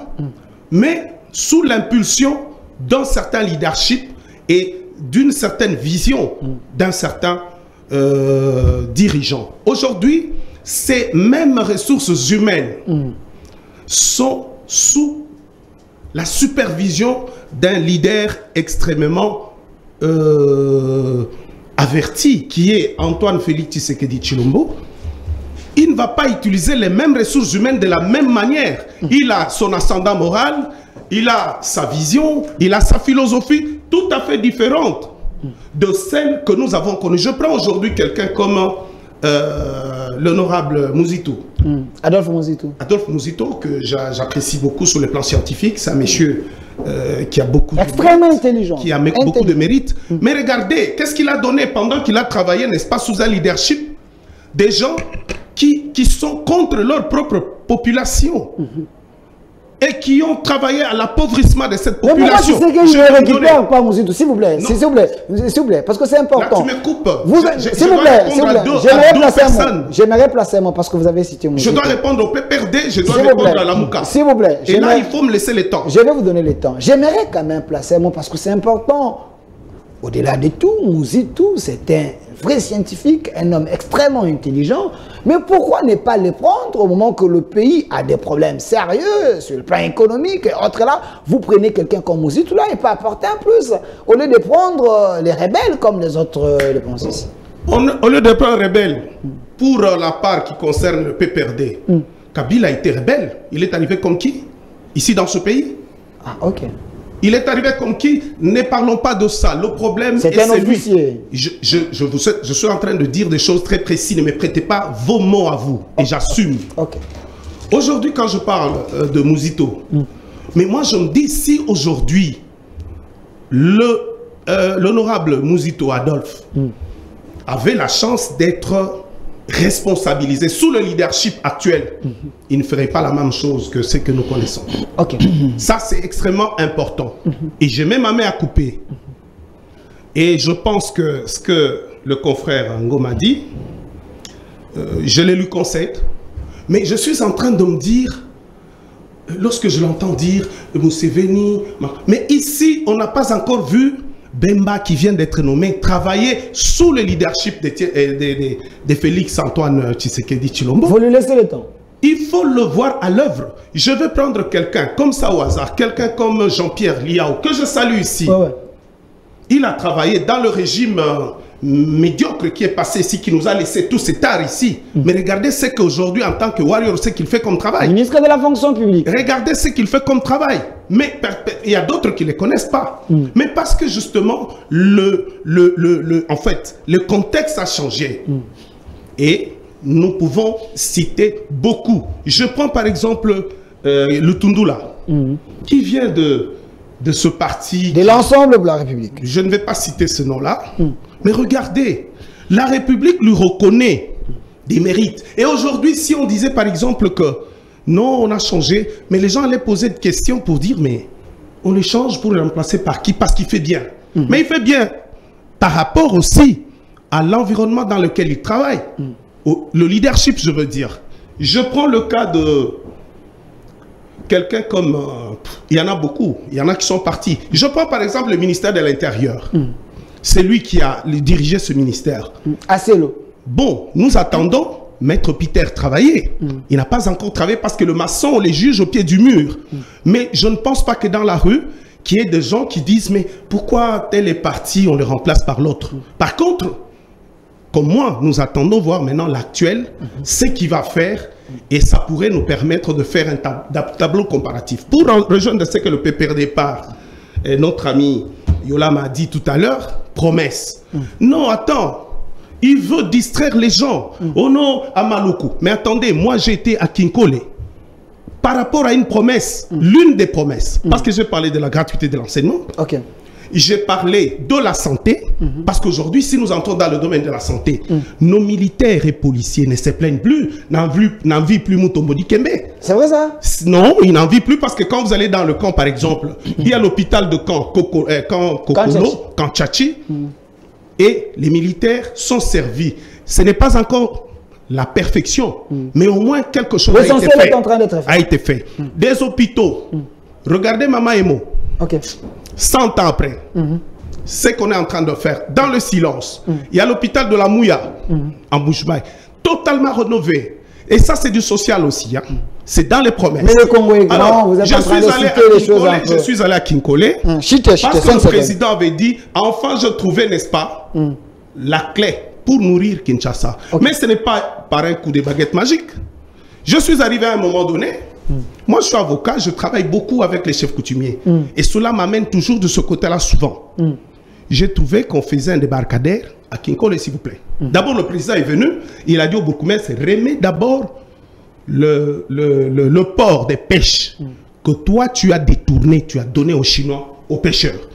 mais sous l'impulsion d'un certain leadership et d'une certaine vision d'un certain dirigeants. Aujourd'hui, ces mêmes ressources humaines sont sous la supervision d'un leader extrêmement averti, qui est Antoine Félix Tshisekedi Tshilombo. Il ne va pas utiliser les mêmes ressources humaines de la même manière. Il a son ascendant moral, il a sa vision, il a sa philosophie tout à fait différente de celle que nous avons connue. Je prends aujourd'hui quelqu'un comme l'honorable Mouzitou. Adolphe Mouzitou. Adolphe Mouzitou, que j'apprécie beaucoup sur le plan scientifique. C'est un monsieur qui a beaucoup extrêmement intelligent. Qui a beaucoup de mérite. Mais regardez, qu'est-ce qu'il a donné pendant qu'il a travaillé, n'est-ce pas, sous un leadership des gens qui sont contre leur propre population et qui ont travaillé à l'appauvrissement de cette population. Mais pourquoi tu sais que je ne récupère pas Mouzitou, s'il vous plaît, s'il vous plaît, parce que c'est important. Là, tu me coupes. S'il vous plaît, j'aimerais placer un mot parce que vous avez cité Mouzitou. Je dois répondre au PPRD, je dois répondre à la Mouka. S'il vous plaît. Et là, il faut me laisser le temps. Je vais vous donner le temps. J'aimerais quand même placer un mot parce que c'est important. Au-delà de tout, Mouzitou, c'est un vrai scientifique, un homme extrêmement intelligent. Mais pourquoi ne pas le prendre au moment que le pays a des problèmes sérieux sur le plan économique et autres là? Vous prenez quelqu'un comme Mouzitou là, il peut apporter un plus. Au lieu de prendre les rebelles comme les autres le pensent ici. Au lieu de prendre rebelle, pour la part qui concerne le PPRD, Kabila a été rebelle. Il est arrivé comme qui? Ici dans ce pays? Ah, ok. Il est arrivé comme qui? Ne parlons pas de ça. Le problème c'est un officier. Je suis en train de dire des choses très précises. Ne me prêtez pas vos mots à vous. Et j'assume. Okay. Aujourd'hui, quand je parle de Mouzitou, mais moi je me dis, si aujourd'hui, l'honorable Mouzitou Adolphe avait la chance d'être responsabilisé sous le leadership actuel, il ne ferait pas la même chose que ce que nous connaissons. Okay. Ça, c'est extrêmement important. Et j'ai même ma main à couper. Et je pense que ce que le confrère Ngoma dit, je le lui concède. Mais je suis en train de me dire, lorsque je l'entends dire, Museveni, mais ici, on n'a pas encore vu Bemba, qui vient d'être nommé, travailler sous le leadership de Félix Antoine Tshisekedi Tshilombo. Il faut lui laisser le temps. Il faut le voir à l'œuvre. Je vais prendre quelqu'un comme ça au hasard, quelqu'un comme Jean-Pierre Liao, que je salue ici. Ouais. Il a travaillé dans le régime médiocre qui est passé ici, qui nous a laissé tous ces tares ici. Mais regardez ce qu'aujourd'hui, en tant que warrior, ce qu'il fait comme travail. Ministre de la fonction publique. Regardez ce qu'il fait comme travail. Mais il y a d'autres qui ne les connaissent pas. Mais parce que justement, en fait, le contexte a changé. Et nous pouvons citer beaucoup. Je prends par exemple le Tundula, qui vient de ce parti. De l'ensemble de la République. Je ne vais pas citer ce nom-là. Mais regardez, la République lui reconnaît des mérites. Et aujourd'hui, si on disait par exemple que non, on a changé, mais les gens allaient poser des questions pour dire, mais on le change pour le remplacer par qui? Parce qu'il fait bien. Mais il fait bien par rapport aussi à l'environnement dans lequel il travaille. Le leadership, je veux dire. Je prends le cas de quelqu'un comme... il y en a beaucoup. Il y en a qui sont partis. Je prends par exemple le ministère de l'Intérieur. C'est lui qui a dirigé ce ministère. Asselo. Bon, nous attendons Maître Peter travailler. Il n'a pas encore travaillé parce que le maçon, on les juge au pied du mur. Mais je ne pense pas que dans la rue, qu'il y ait des gens qui disent, mais pourquoi tel est parti, on le remplace par l'autre. Par contre, comme moi, nous attendons voir maintenant l'actuel, ce qu'il va faire, et ça pourrait nous permettre de faire un tableau comparatif. Pour rejoindre ce que le PPRD part, et notre ami Yola m'a dit tout à l'heure, promesse. Non, attends. Il veut distraire les gens. Oh non, à Maluku. Mais attendez, moi j'ai été à Kinkole. Par rapport à une promesse, l'une des promesses, parce que j'ai parlé de la gratuité de l'enseignement, j'ai parlé de la santé, parce qu'aujourd'hui, si nous entrons dans le domaine de la santé, nos militaires et policiers ne se plaignent plus, n'envient plus Mutombo Dikembe. C'est vrai ça? Non, ils n'envient plus parce que quand vous allez dans le camp, par exemple, il y a l'hôpital de Camp Tchachi, et les militaires sont servis. Ce n'est pas encore la perfection, mais au moins quelque chose a été fait. Des hôpitaux. Regardez Mama Emo. 100 ans après. ce qu'on est en train de faire dans le silence. Il y a l'hôpital de la Mouya, en Bouche-Baï, totalement rénové. Et ça, c'est du social aussi. Hein. C'est dans les promesses. Mais le Congo est grand, vous êtes en train de citer les choses un peu. Je suis allé à Kinkole, parce que le président avait dit, enfin, je trouvais, n'est-ce pas, la clé pour nourrir Kinshasa. Mais ce n'est pas par un coup de baguette magique. Je suis arrivé à un moment donné, moi je suis avocat, je travaille beaucoup avec les chefs coutumiers. Et cela m'amène toujours de ce côté-là souvent. J'ai trouvé qu'on faisait un débarcadère à Kinkole, s'il vous plaît. D'abord, le président est venu, il a dit au bourgmestre, remets d'abord le port des pêches que toi tu as détourné, tu as donné aux Chinois, aux pêcheurs.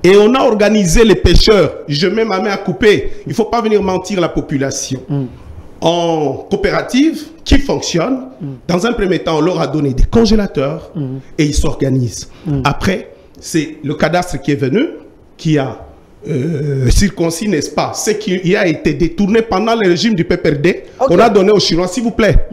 Et on a organisé les pêcheurs, je mets ma main à couper, il ne faut pas venir mentir la population. En coopérative qui fonctionne, dans un premier temps, on leur a donné des congélateurs et ils s'organisent. Après, c'est le cadastre qui est venu, qui a circoncis, n'est-ce pas, ce qui a été détourné pendant le régime du PPRD, on a donné aux Chinois, s'il vous plaît.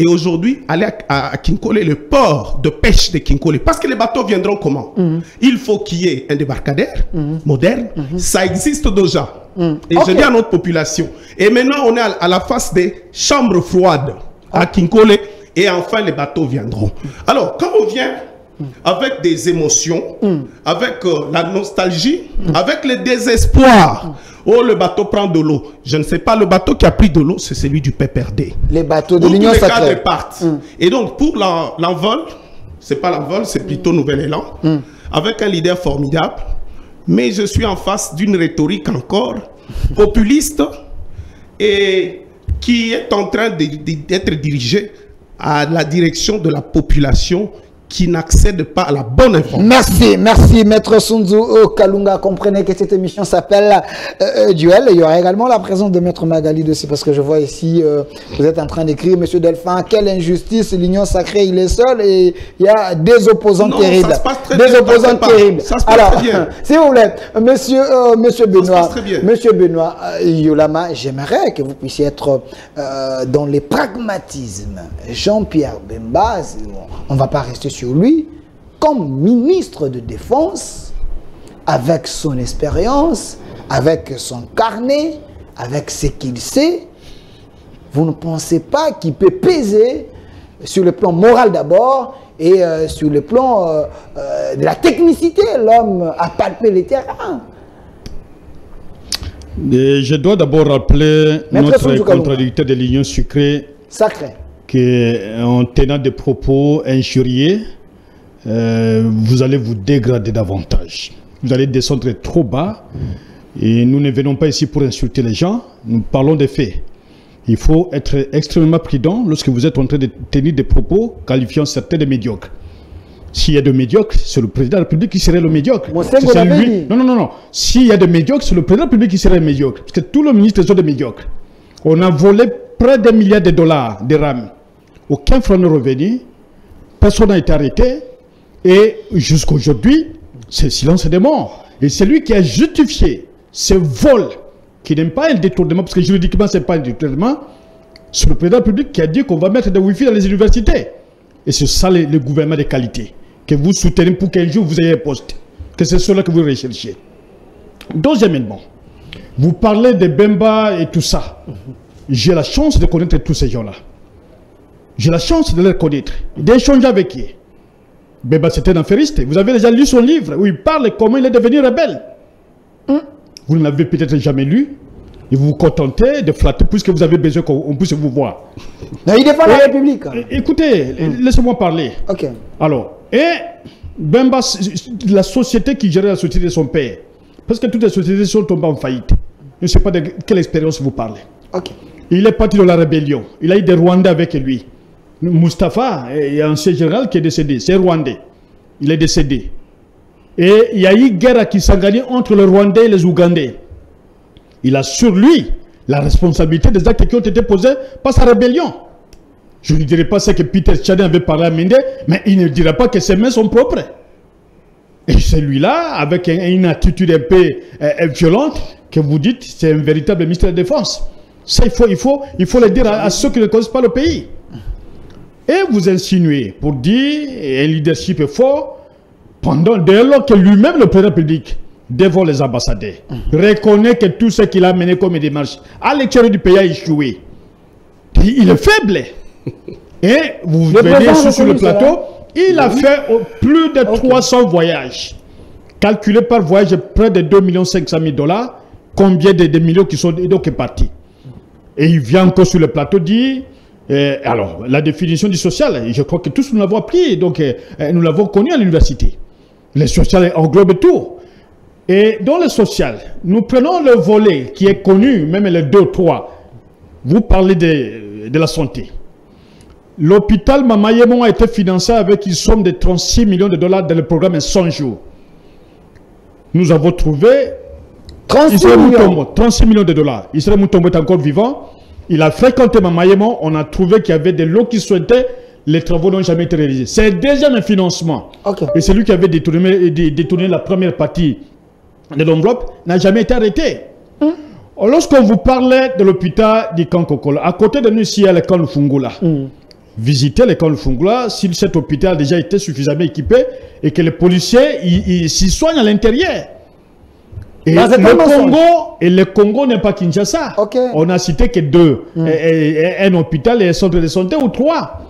Et aujourd'hui, aller à Kinkole, le port de pêche de Kinkole, parce que les bateaux viendront comment? Il faut qu'il y ait un débarcadère moderne, ça existe déjà. Et je dis à notre population. Et maintenant, on est à la face des chambres froides à Kinkole, et enfin les bateaux viendront. Alors, quand on vient avec des émotions, avec la nostalgie, avec le désespoir. Oh, le bateau prend de l'eau. Je ne sais pas, le bateau qui a pris de l'eau, c'est celui du PPRD. Les bateaux de l'Union sacrée. Les cadres partent. Et donc, pour l'envol, c'est pas l'envol, c'est plutôt Nouvel Élan, avec un leader formidable, mais je suis en face d'une rhétorique encore populiste et qui est en train d'être dirigée à la direction de la population qui n'accède pas à la bonne information. Merci Maître Sunzu Kalunga. Comprenez que cette émission s'appelle Duel. Il y aura également la présence de Maître Magali dessus, parce que je vois ici, vous êtes en train d'écrire, Monsieur Delphin, quelle injustice, l'Union sacrée, il est seul et il y a des opposants terribles. Ça se passe très des bien, opposants terribles. Ça se passe Alors, très bien. s'il vous plaît, Monsieur Benoît, Monsieur Benoît Yolama, j'aimerais que vous puissiez être dans les pragmatismes. Jean-Pierre Bemba, on ne va pas rester sur lui, comme ministre de Défense, avec son expérience, avec son carnet, avec ce qu'il sait, vous ne pensez pas qu'il peut peser sur le plan moral d'abord et sur le plan de la technicité? L'homme a palpé les terrains. Et je dois d'abord rappeler notre contradicteur de l'Union sacrée qu'en tenant des propos injuriés, vous allez vous dégrader davantage. Vous allez descendre trop bas. Et nous ne venons pas ici pour insulter les gens. Nous parlons des faits. Il faut être extrêmement prudent lorsque vous êtes en train de tenir des propos qualifiant certains de médiocres. S'il y a de médiocres, c'est le président de la République qui serait le médiocre. Non. S'il y a de médiocres, c'est le président de la République qui serait le médiocre. Parce que tous les ministres sont des médiocres. On a volé près d'$1 milliard de RAM. Aucun franc n'est revenu. Personne n'a été arrêté. Et jusqu'à aujourd'hui, c'est silence des morts. Et c'est lui qui a justifié ce vol, qui n'aime pas un détournement, parce que juridiquement, ce n'est pas un détournement. C'est le président de la République qui a dit qu'on va mettre des Wi-Fi dans les universités. Et c'est ça le gouvernement de qualité, que vous soutenez pour qu'un jour vous ayez un poste. Que c'est cela que vous recherchez. Deuxièmement, vous parlez de Bemba et tout ça. J'ai la chance de connaître tous ces gens-là. J'ai la chance de les connaître, d'échanger avec eux. Bemba, c'était un affairiste. Vous avez déjà lu son livre où il parle comment il est devenu rebelle. Vous ne l'avez peut-être jamais lu. Et vous vous contentez de flatter puisque vous avez besoin qu'on puisse vous voir. Non, il défend la République. Écoutez, laissez-moi parler. Ok. Alors, Bemba, la société qui gérait la société de son père, parce que toutes les sociétés sont tombées en faillite. Je ne sais pas de quelle expérience vous parlez. Ok. Il est parti dans la rébellion. Il a eu des Rwandais avec lui. Mustapha, il y a un ancien général qui est décédé. C'est Rwandais. Il est décédé. Et il y a eu guerre qui s'est gagnée entre les Rwandais et les Ougandais. Il a sur lui la responsabilité des actes qui ont été posés par sa rébellion. Je ne dirai pas ce que Peter Tchadin avait parlé à Mende, mais il ne dira pas que ses mains sont propres. Et celui-là, avec une attitude un peu violente, que vous dites, c'est un véritable ministre de la Défense. Ça, il faut le dire à ceux qui ne connaissent pas le pays. Et vous insinuez, pour dire un leadership fort, dès lors que lui-même, le président public, devant les ambassadeurs, reconnaît que tout ce qu'il a mené comme démarche à l'extérieur du pays a échoué. Il est faible. Et vous venez sur le plateau, il a fait plus de 300 voyages. Calculé par voyage, près de 2 500 000 $. Combien de millions qui sont donc partis. Et il vient encore sur le plateau dire, alors, la définition du social, je crois que tous nous l'avons appris, donc nous l'avons connu à l'université. Le social englobe tout. Et dans le social, nous prenons le volet qui est connu, même les 2 ou 3. Vous parlez de la santé. L'hôpital Mamayemon a été financé avec une somme de 36 millions $, dans le programme 100 jours. Nous avons trouvé 36 millions $. Israël Moutombo est encore vivant. Il a fréquenté Mamayemon. On a trouvé qu'il y avait des lots qui souhaitaient. Les travaux n'ont jamais été réalisés. C'est déjà un financement. Et c'est lui qui avait détourné la première partie de l'enveloppe. N'a jamais été arrêté. Lorsqu'on vous parlait de l'hôpital du Kankokola, à côté de nous ici, il y a l'école Fungula. Visitez l'école Fungula si cet hôpital a déjà été suffisamment équipé et que les policiers s'y soignent à l'intérieur. Et le Congo n'est pas Kinshasa. On n'a cité que 2. Un hôpital et un centre de santé ou 3.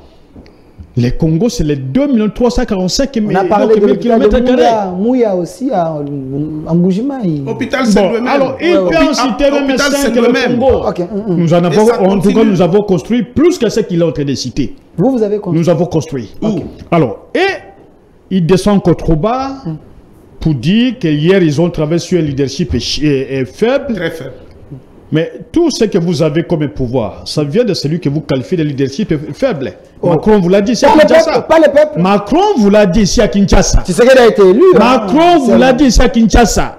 Le Congo, c'est les 2 345 000 km². On a parlé de l'hôpital de Mouya aussi, en Boujima. L'hôpital, c'est le même. Alors, il peut en citer même 5 que le Congo. Nous en avons, en tout cas, nous avons construit plus que ce qu'il est en train de citer. Vous avez construit? Nous avons construit. Alors, et il descend encore trop bas pour dire qu'hier, ils ont travaillé sur un leadership faible. Très faible. Mais tout ce que vous avez comme pouvoir, ça vient de celui que vous qualifiez de leadership faible. Macron vous l'a dit ici à Kinshasa. Pas le peuple. Macron vous l'a dit ici à Kinshasa. C'est ce qu'il a été élu. Macron vous l'a dit ici à Kinshasa.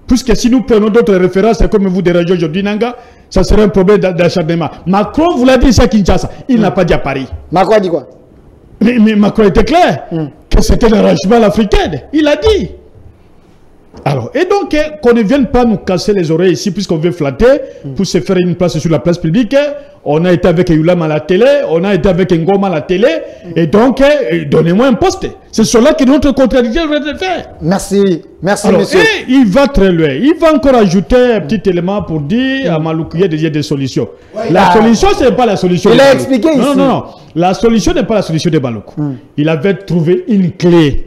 Puisque si nous prenons d'autres références, comme vous dérangez aujourd'hui, Nanga, ça serait un problème d'acharnement. Macron vous l'a dit ici à Kinshasa. Il n'a pas dit à Paris. Macron a dit quoi? Mais Macron était clair que c'était l'arrangement africain. Il a dit. Alors, et donc, qu'on ne vienne pas nous casser les oreilles ici, puisqu'on veut flatter, pour se faire une place sur la place publique. On a été avec Yulam à la télé, on a été avec Ngoma à la télé, et donc, donnez-moi un poste. C'est cela que notre contradiction devrait faire. Merci, merci, alors, monsieur. Et il va très loin. Il va encore ajouter un petit élément pour dire à Maluku, il y a des solutions. La solution, ce n'est pas la solution. Il a expliqué ici. Non. La solution n'est pas la solution de Maluku. Il avait trouvé une clé.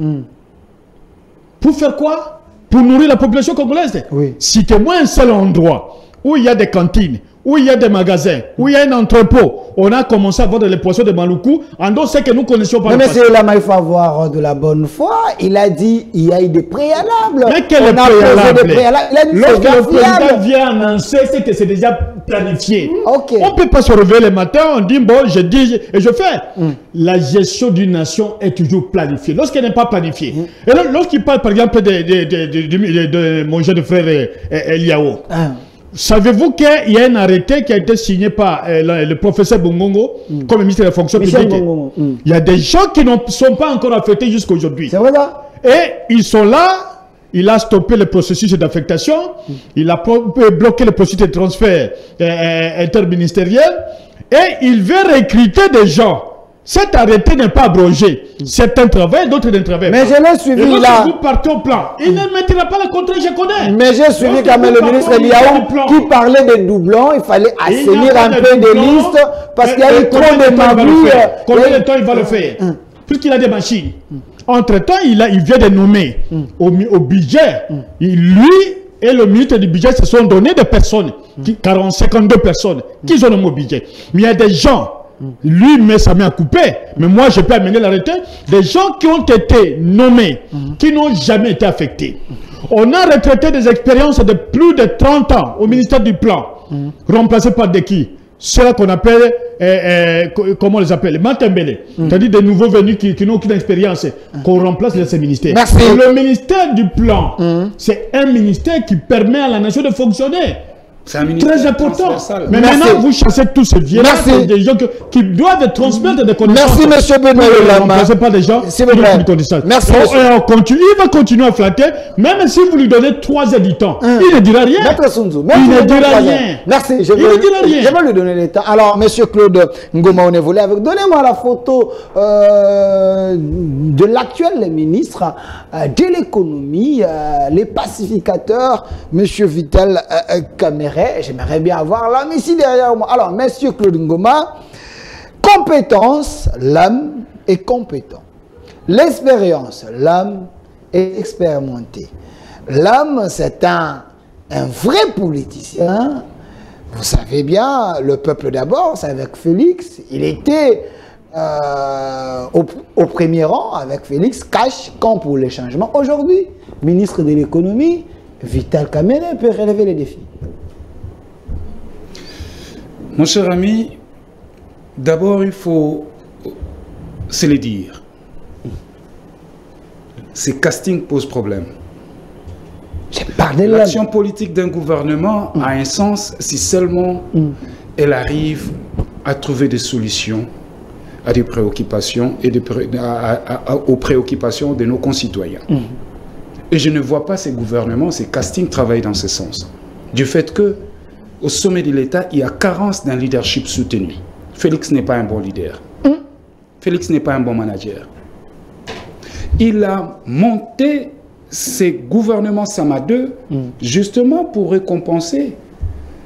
Pour faire quoi? Pour nourrir la population congolaise. Citez-moi un seul endroit où il y a des cantines, où il y a des magasins, où il y a un entrepôt. On a commencé à vendre les poissons de Maluku en dehors de ce que nous connaissions pas. Mais monsieur Lama, il faut avoir de la bonne foi. Il a dit il y a eu des préalables. Mais quel préalable? Lorsque le président vient annoncer, c'est que c'est déjà planifié. On ne peut pas se réveiller le matin, on dit bon, je dis et je fais. La gestion d'une nation est toujours planifiée. Lorsqu'elle n'est pas planifiée. Et lorsqu'il parle par exemple de mon jeune frère Eliao. Savez-vous qu'il y a un arrêté qui a été signé par le professeur Bongongo comme ministre de la fonction publique? Il y a des gens qui ne sont pas encore affectés jusqu'à aujourd'hui. C'est vrai ça? Et ils sont là, il a stoppé le processus d'affectation, il a bloqué le processus de transfert interministériel et il veut recruter des gens. Cet arrêté n'est pas abrogé. Certains travaillent, d'autres ne travaillent pas. Mais je l'ai suivi et là. Vous partez au plan. Il ne mettra pas le contrat, je connais. Mais j'ai suivi quand même le ministre Eliaou qui parlait de doublons. Il fallait assainir un peu des listes parce qu'il y a eu trop de magouilles. Combien de temps il va le faire? Puisqu'il a des machines. Entre-temps, il vient de nommer au budget. Lui et le ministre du budget se sont donnés des personnes, 52 personnes, qui ont nommé au budget. Mais il y a des gens. Lui met sa main à couper, mais moi je peux amener l'arrêté. Des gens qui ont été nommés, qui n'ont jamais été affectés. On a retraité des expériences de plus de 30 ans au ministère du Plan, remplacés par des qui? Ceux qu'on appelle, comment on les appelle? Matembele. C'est-à-dire des nouveaux venus qui n'ont aucune expérience, qu'on remplace dans ces ministères. Merci. Le ministère du Plan, c'est un ministère qui permet à la nation de fonctionner. C'est un ministère très important. transversal. Mais Merci. maintenant, vous chassez tous ces vieux Merci. des gens qui doivent transmettre des connaissances. Merci, monsieur Benoît Ne Lama. remplacez pas des gens S'il vous qui plaît. ont plus de connaissances. Merci, Donc, monsieur. on continue, il va continuer à flatter, même si vous lui donnez 3 éditants. Il ne dira rien. Maître Sunzu, Il ne dira merci. rien. Merci, Il ne dira rien. je vais lui donner le temps. Alors, monsieur Claude Ngoma Onevolé, donnez-moi la photo de l'actuel ministre de l'économie, les pacificateurs, monsieur Vital Kamere. J'aimerais bien avoir l'homme ici derrière moi. Alors, monsieur Claude Ngoma, compétence, l'homme est compétent. L'expérience, l'homme est expérimenté. L'homme, c'est un vrai politicien. Vous savez bien, le peuple d'abord, c'est avec Félix. Il était au premier rang avec Félix, cash, camp pour les changements. Aujourd'hui, ministre de l'économie, Vital Kamere peut relever les défis. Mon cher ami, d'abord il faut se le dire. Ces castings posent problème. J'ai parlé de L'action politique d'un gouvernement a un sens si seulement elle arrive à trouver des solutions à des préoccupations et aux préoccupations de nos concitoyens. Et je ne vois pas ces gouvernements, ces castings travailler dans ce sens. Du fait que au sommet de l'État, il y a carence d'un leadership soutenu. Félix n'est pas un bon leader. Félix n'est pas un bon manager. Il a monté ces gouvernements Sama 2 justement pour récompenser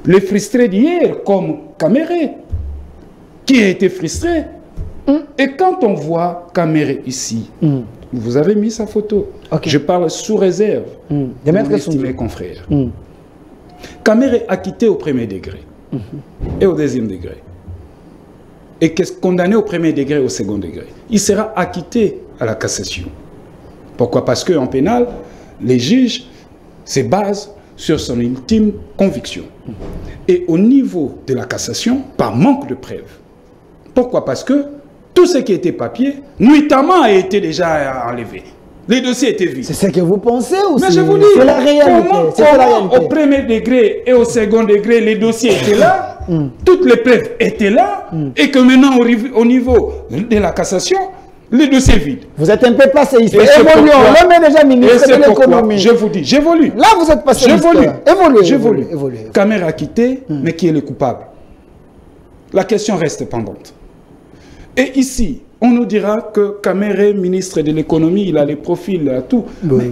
les frustrés d'hier, comme Kamere, qui a été frustré. Et quand on voit Kamere ici, vous avez mis sa photo. Okay. Je parle sous réserve de mon estimé confrère. Kamere a quitté au premier degré et au deuxième degré. Et condamné au premier degré et au second degré. Il sera acquitté à la cassation. Pourquoi? Parce qu'en pénal, les juges se basent sur son ultime conviction. Et au niveau de la cassation, par manque de preuves. Pourquoi? Parce que tout ce qui était papier, nuitamment a été déjà enlevé. Les dossiers étaient vides. C'est ce que vous pensez ou mais je vous dis, c'est la réalité? Comment au premier degré et au second degré, les dossiers étaient là, toutes les preuves étaient là, et que maintenant, au niveau de la cassation, les dossiers vides. Vous êtes un peu passé ici. Évoluons. L'homme est déjà ministre de l'économie. Je vous dis, j'évolue. Là, vous êtes passé ici. Évolue. Kamere a quitté, mais qui est le coupable? La question reste pendante. Et ici, on nous dira que Kamere, ministre de l'économie, il a les profils, tout. Mais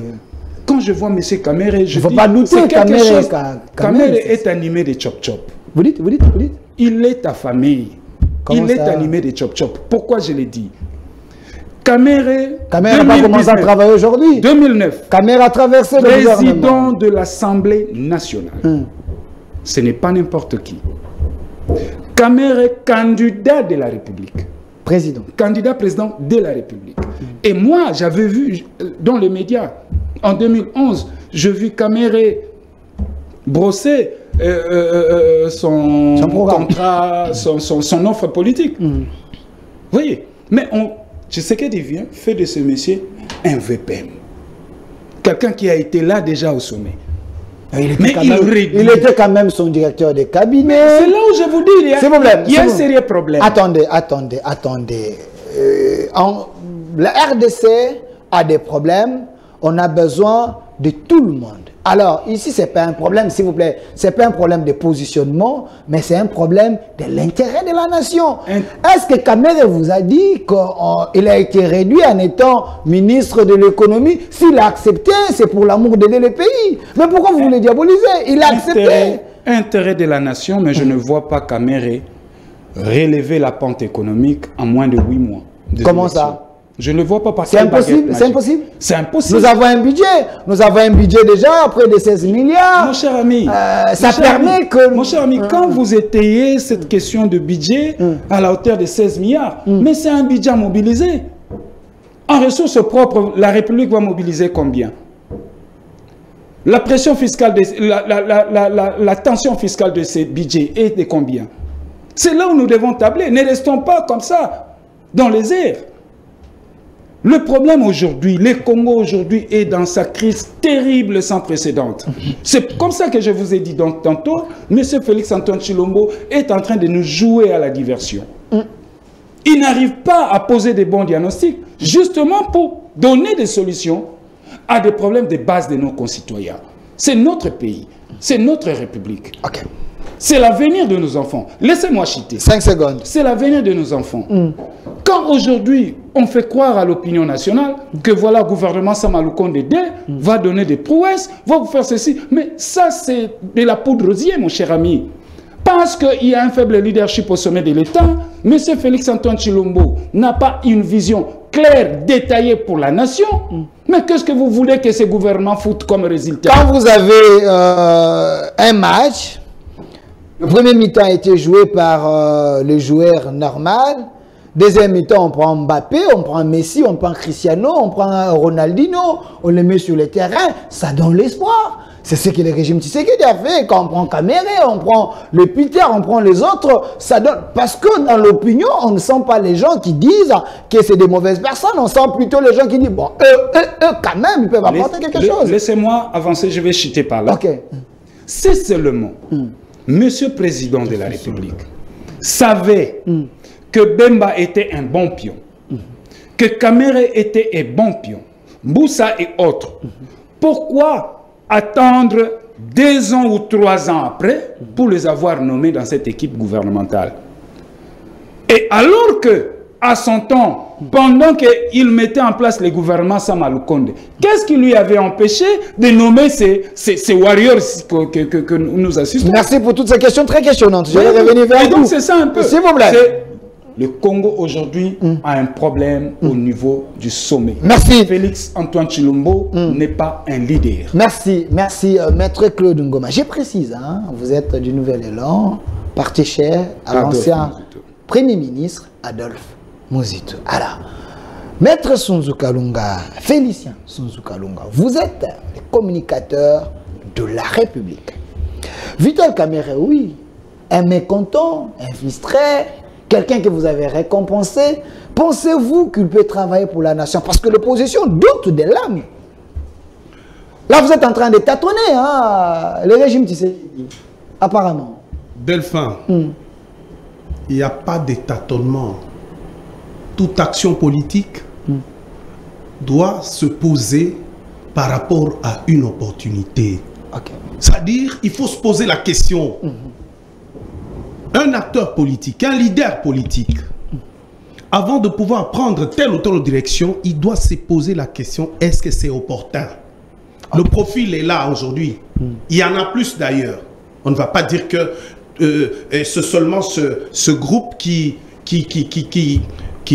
quand je vois M. Kamere, je dis, c'est quelque chose. Kamere est animé de chop-chop. Vous dites. Il est affamé. Il est animé de chop-chop. Pourquoi je l'ai dit? Kamere n'a pas commencé à travailler aujourd'hui. 2009. Kamere a traversé le gouvernement. Président de l'Assemblée nationale. Ce n'est pas n'importe qui. Kamere, candidat de la République. Président. Candidat président de la République. Et moi, j'avais vu dans les médias, en 2011, je vis Kamere brosser son contrat, son offre politique. Vous voyez? Mais je sais qu'il devient, fait de ce monsieur un VPM. Quelqu'un qui a été là déjà au sommet. Il était quand même son directeur de cabinet. C'est là où je vous dis, il y a un sérieux problème. Attendez. La RDC a des problèmes. On a besoin de tout le monde. Alors, ici, ce n'est pas un problème, s'il vous plaît, ce n'est pas un problème de positionnement, mais c'est un problème de l'intérêt de la nation. Est-ce que Kamere vous a dit qu'il a été réduit en étant ministre de l'économie? S'il a accepté, c'est pour l'amour d'aider le pays. Mais pourquoi vous voulez diaboliser? Il a accepté. Intérêt de la nation, mais je ne vois pas Kamere relever la pente économique en moins de 8 mois. Comment ça? Je ne le vois pas parce que c'est impossible. C'est impossible. C'est impossible. Nous avons un budget. Nous avons un budget déjà près de 16 milliards. Mon cher ami, ça permet que... Mon cher ami, quand vous étayez cette question de budget à la hauteur de 16 milliards, mais c'est un budget à mobiliser. En ressources propres, la République va mobiliser combien? La pression fiscale, la tension fiscale de ces budgets est de combien? C'est là où nous devons tabler. Ne restons pas comme ça, dans les airs. Le problème aujourd'hui, le Congo aujourd'hui est dans sa crise terrible sans précédent. C'est comme ça que je vous ai dit donc tantôt, M. Félix-Antoine Tshilombo est en train de nous jouer à la diversion. Il n'arrive pas à poser des bons diagnostics, justement pour donner des solutions à des problèmes de base de nos concitoyens. C'est notre pays, c'est notre République. Ok. C'est l'avenir de nos enfants. Laissez-moi chiter. 5 secondes. C'est l'avenir de nos enfants. Quand aujourd'hui, on fait croire à l'opinion nationale que voilà, le gouvernement Samaloukonde va donner des prouesses, va vous faire ceci. Mais ça, c'est de la poudre aux yeux, mon cher ami. Parce qu'il y a un faible leadership au sommet de l'État, M. Félix-Antoine Tshilombo n'a pas une vision claire, détaillée pour la nation. Mais qu'est-ce que vous voulez que ces gouvernements foutent comme résultat? Quand vous avez un match, le premier mi-temps a été joué par le joueur normal. Deuxième mi-temps, on prend Mbappé, on prend Messi, on prend Cristiano, on prend Ronaldinho, on les met sur le terrain. Ça donne l'espoir. C'est ce que le régime Tshisekedi a fait. Quand on prend Kamere, on prend le Peter, on prend les autres, ça donne... Parce que dans l'opinion, on ne sent pas les gens qui disent que c'est des mauvaises personnes. On sent plutôt les gens qui disent, bon, eux quand même, ils peuvent apporter quelque chose. Laissez-moi avancer, je vais chuter par là. Ok. C'est seulement Monsieur Président de la République savait que Bemba était un bon pion, que Kamere était un bon pion, Boussa et autres. Pourquoi attendre 2 ans ou 3 ans après pour les avoir nommés dans cette équipe gouvernementale? Et alors que, à son temps, pendant qu'il mettait en place les gouvernements Samaloukonde, qu'est-ce qui lui avait empêché de nommer ces warriors que nous assistons? Merci pour toutes ces questions très questionnantes. Je vais revenir vers vous. Et donc c'est ça un peu. S'il vous plaît. Le Congo aujourd'hui a un problème au niveau du sommet. Merci. Félix-Antoine Tshilombo n'est pas un leader. Merci, merci Maître Claude Ngoma. Je précise, hein, vous êtes du Nouvel Élan, parti cher à l'ancien Premier ministre Adolphe Muzito. Alors, Maître Sunzu Kalunga, Félicien Sunzu Kalunga, vous êtes le communicateur de la République. Vital Kamere, oui, un mécontent, un frustré, quelqu'un que vous avez récompensé, pensez-vous qu'il peut travailler pour la nation? Parce que l'opposition doute de l'âme. Là, vous êtes en train de tâtonner, hein, le régime Tshisekedi, apparemment. Delphin, il n'y a pas de tâtonnement. Toute action politique doit se poser par rapport à une opportunité. C'est-à-dire, il faut se poser la question. Un acteur politique, un leader politique, avant de pouvoir prendre telle ou telle direction, il doit se poser la question, est-ce que c'est opportun? Le profil est là aujourd'hui. Il y en a plus d'ailleurs. On ne va pas dire que c'est seulement ce groupe qui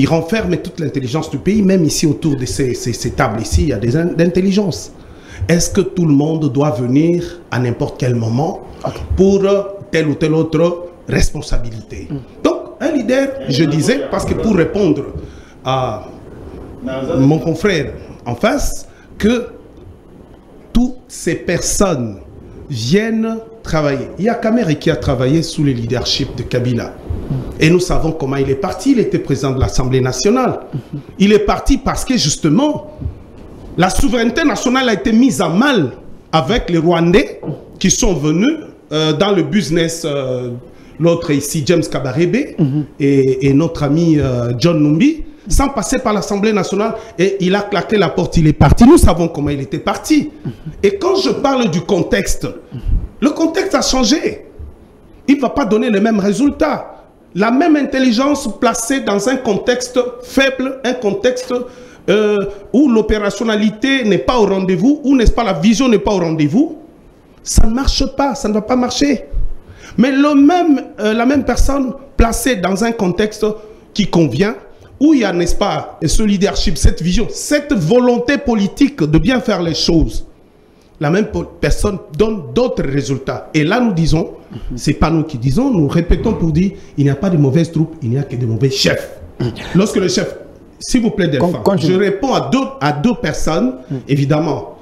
renferme toute l'intelligence du pays, même ici autour de ces tables ici, il y a des intelligences. Est-ce que tout le monde doit venir à n'importe quel moment pour telle ou telle autre responsabilité? Donc, un leader, je disais, parce que pour répondre à mon confrère en face, que toutes ces personnes viennent travailler. Il y a Kamere qui a travaillé sous le leadership de Kabila. Et nous savons comment il est parti. Il était président de l'Assemblée nationale. Il est parti parce que justement, la souveraineté nationale a été mise à mal avec les Rwandais qui sont venus dans le business. L'autre ici, James Kabarebe, et notre ami John Numbi, sans passer par l'Assemblée nationale, et il a claqué la porte, il est parti. Nous savons comment il était parti. Et quand je parle du contexte, le contexte a changé. Il ne va pas donner les mêmes résultats. La même intelligence placée dans un contexte faible, un contexte où l'opérationnalité n'est pas au rendez-vous, où n'est-ce pas la vision n'est pas au rendez-vous, ça ne marche pas, ça ne va pas marcher. Mais la même personne placée dans un contexte qui convient, où il y a, n'est-ce pas, ce leadership, cette vision, cette volonté politique de bien faire les choses, la même personne donne d'autres résultats. Et là, nous disons, ce n'est pas nous qui disons, nous répétons pour dire, il n'y a pas de mauvaises troupes, il n'y a que de mauvais chefs. Lorsque le chef, s'il vous plaît, Delphin, je réponds à deux personnes, évidemment,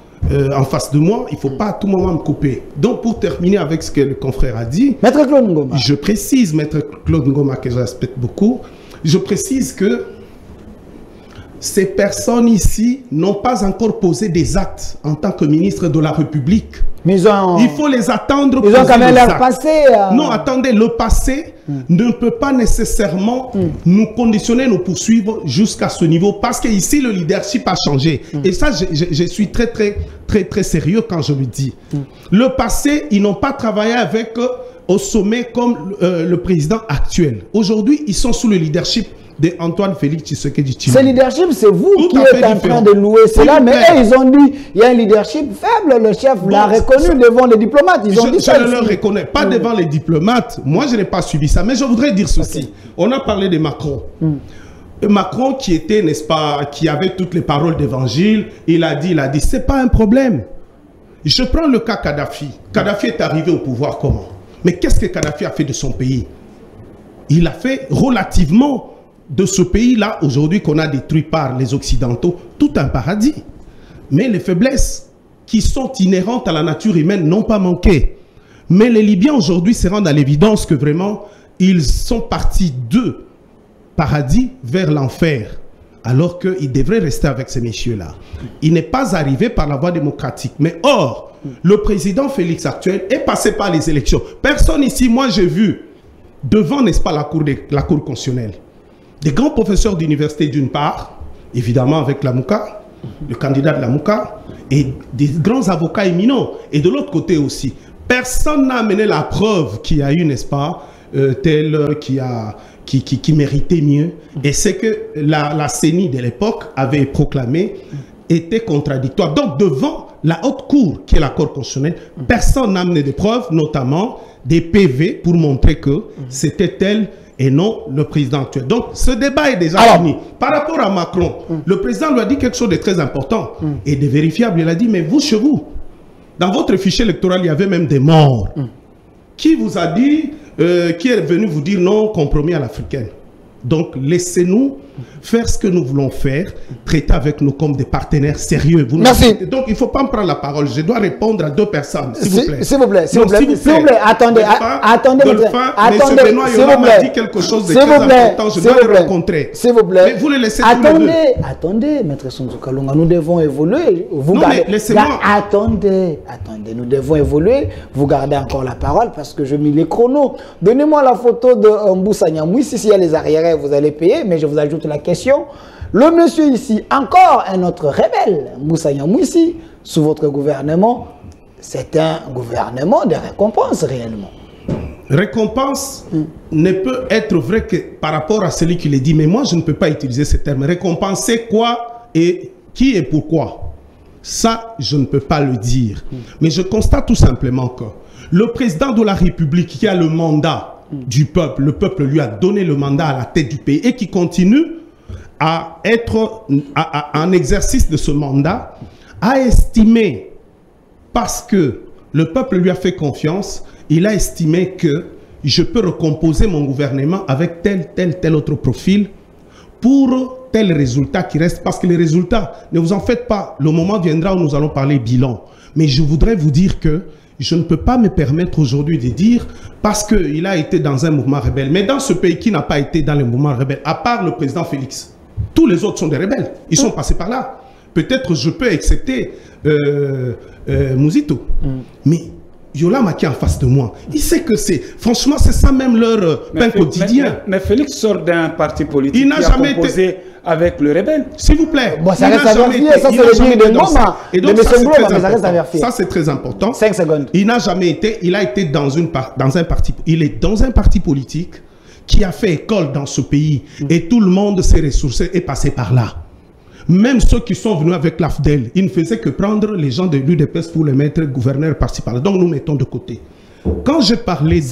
en face de moi, il ne faut pas à tout moment me couper. Donc, pour terminer avec ce que le confrère a dit, Maître Claude Ngoma. Je précise, Maître Claude Ngoma, que je respecte beaucoup, je précise que ces personnes ici n'ont pas encore posé des actes en tant que ministre de la République. Mais il faut les attendre. Ils ont quand même leur passé. Non, attendez, le passé ne peut pas nécessairement nous conditionner, nous poursuivre jusqu'à ce niveau, parce qu'ici, le leadership a changé. Et ça, je suis très sérieux quand je le dis. Le passé, ils n'ont pas travaillé avec au sommet comme le président actuel. Aujourd'hui, ils sont sous le leadership d'Antoine Félix Tshisekedi Tshilombo. Ce leadership, c'est vous qui êtes en train de louer cela, mais eux, ils ont dit, il y a un leadership faible, le chef l'a reconnu devant les diplomates. Ils ont dit ça. Je ne le reconnais pas devant les diplomates. Moi, je n'ai pas suivi ça, mais je voudrais dire ceci. On a parlé de Macron. Macron qui était, n'est-ce pas, qui avait toutes les paroles d'évangile, il a dit, c'est pas un problème. Je prends le cas Kadhafi. Kadhafi est arrivé au pouvoir comment? Mais qu'est-ce que Kadhafi a fait de son pays? Il a fait relativement de ce pays-là, aujourd'hui qu'on a détruit par les Occidentaux, tout un paradis. Mais les faiblesses qui sont inhérentes à la nature humaine n'ont pas manqué. Mais les Libyens aujourd'hui se rendent à l'évidence que vraiment, ils sont partis de paradis vers l'enfer, alors qu'ils devraient rester avec ces messieurs-là. Il n'est pas arrivé par la voie démocratique. Mais or, le président Félix actuel est passé par les élections. Personne ici, moi j'ai vu, devant, n'est-ce pas, la cour constitutionnelle, des grands professeurs d'université d'une part, évidemment avec la Mouka, le candidat de la Mouka, et des grands avocats éminents. Et de l'autre côté aussi, personne n'a amené la preuve qu'il y a eu, n'est-ce pas, tel qui méritait mieux. Et c'est que la CENI de l'époque avait proclamé était contradictoire. Donc devant la haute cour, qui est la cour constitutionnelle, personne n'a amené de preuves, notamment des PV pour montrer que c'était tel et non le président actuel. Donc, ce débat est déjà fini. Par rapport à Macron, le président lui a dit quelque chose de très important et de vérifiable. Il a dit, mais vous, chez vous, dans votre fichier électoral, il y avait même des morts. Qui vous a dit, qui est venu vous dire non, compromis à l'africaine? Donc, laissez-nous faire ce que nous voulons faire, traiter avec nous comme des partenaires sérieux. Merci. Donc, il ne faut pas me prendre la parole. Je dois répondre à deux personnes, s'il vous plaît. S'il vous plaît, s'il vous plaît, attendez, attendez, attendez, Benoît Yoma m'a dit quelque chose de très important, je dois le rencontrer. S'il vous plaît. Mais vous le laissez Attendez, maître Sonzo Kalunga, nous devons évoluer. Non, mais laissez-moi. Attendez, nous devons évoluer. Vous gardez encore la parole parce que je mis les chronos. Donnez-moi la photo de Moussa Nyamouissi. S'il y a les arriérés, vous allez payer, mais je vous ajoute la question. Le monsieur ici, encore un autre rebelle, Moussa Nyamouissi, sous votre gouvernement, c'est un gouvernement de récompense réellement. Récompense ne peut être vrai que par rapport à celui qui le dit, mais moi je ne peux pas utiliser ce terme. Récompenser quoi et qui et pourquoi? Ça, je ne peux pas le dire. Mais je constate tout simplement que le président de la République qui a le mandat du peuple, le peuple lui a donné le mandat à la tête du pays et qui continue à être en exercice de ce mandat, a estimé, parce que le peuple lui a fait confiance, il a estimé que je peux recomposer mon gouvernement avec tel autre profil pour tel résultat qui reste. Parce que les résultats, ne vous en faites pas, le moment viendra où nous allons parler bilan. Mais je voudrais vous dire que je ne peux pas me permettre aujourd'hui de dire parce qu'il a été dans un mouvement rebelle. Mais dans ce pays qui n'a pas été dans le mouvement rebelle, à part le président Félix, tous les autres sont des rebelles. Ils sont passés par là. Peut-être je peux accepter Mouzito. Mais Yolama qui est en face de moi, il sait que c'est... Franchement, c'est ça même leur pain quotidien. Mais Félix sort d'un parti politique il n'a jamais été avec le rebelle. S'il vous plaît. Bon, ça reste à vérifier. Ça, c'est le dire de Ngoma. Et donc, ça reste à vérifier. Ça, c'est très important. 5 secondes. Il n'a jamais été... Il a été dans un parti... Il est dans un parti politique qui a fait école dans ce pays. Et tout le monde s'est ressourcé et passé par là. Même ceux qui sont venus avec l'AFDEL, ils ne faisaient que prendre les gens de l'UDPS pour les mettre gouverneurs par-ci par-là. Donc nous mettons de côté. Quand j'ai parlé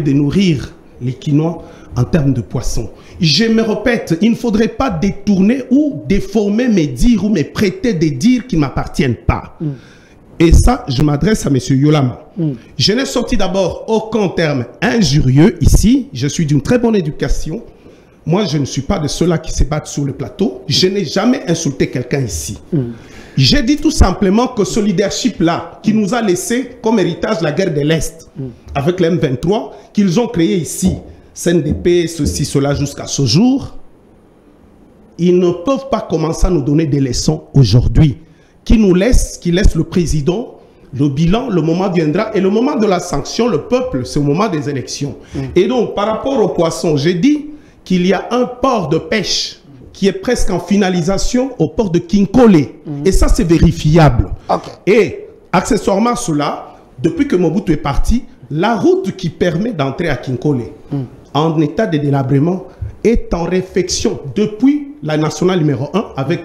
de nourrir les Quinois en termes de poissons, je me répète, il ne faudrait pas détourner ou déformer mes dires ou me prêter des dires qui ne m'appartiennent pas. Et ça, je m'adresse à M. Yolama. Je n'ai sorti d'abord aucun terme injurieux ici. Je suis d'une très bonne éducation. Moi, je ne suis pas de ceux-là qui se battent sur le plateau. Je n'ai jamais insulté quelqu'un ici. J'ai dit tout simplement que ce leadership-là, qui nous a laissé comme héritage la guerre de l'Est, avec les M23, qu'ils ont créé ici, CNDP, ceci, cela, jusqu'à ce jour, ils ne peuvent pas commencer à nous donner des leçons aujourd'hui. Qui laisse le président, le bilan, le moment viendra. Et le moment de la sanction, le peuple, c'est au moment des élections. Et donc, par rapport aux poissons, j'ai dit qu'il y a un port de pêche qui est presque en finalisation au port de Kinkole. Et ça, c'est vérifiable. Et accessoirement à cela, depuis que Mobutu est parti, la route qui permet d'entrer à Kinkole en état de délabrement est en réfection depuis la nationale numéro 1 avec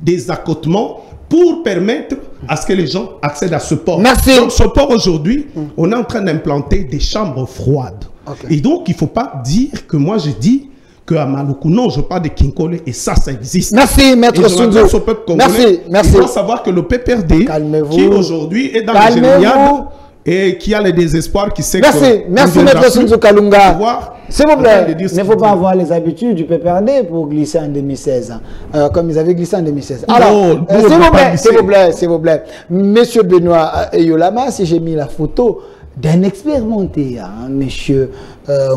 des accotements pour permettre à ce que les gens accèdent à ce port. Merci. Donc ce port aujourd'hui, on est en train d'implanter des chambres froides. Et donc il ne faut pas dire que moi j'ai dit qu'à Maluku, non, je parle de Kinkole et ça existe. Merci, Maître Sunzo. Merci. Il faut savoir que le PPRD, qui aujourd'hui est dans les Géniades et qui a le désespoir, qui sait que... Merci, Maître Sunzo Kalunga. S'il vous plaît, il ne faut pas avoir les habitudes du PPRD pour glisser en 2016, comme ils avaient glissé en 2016. Alors, s'il vous plaît, Monsieur Benoît Yolama, si j'ai mis la photo d'un expérimenté, Monsieur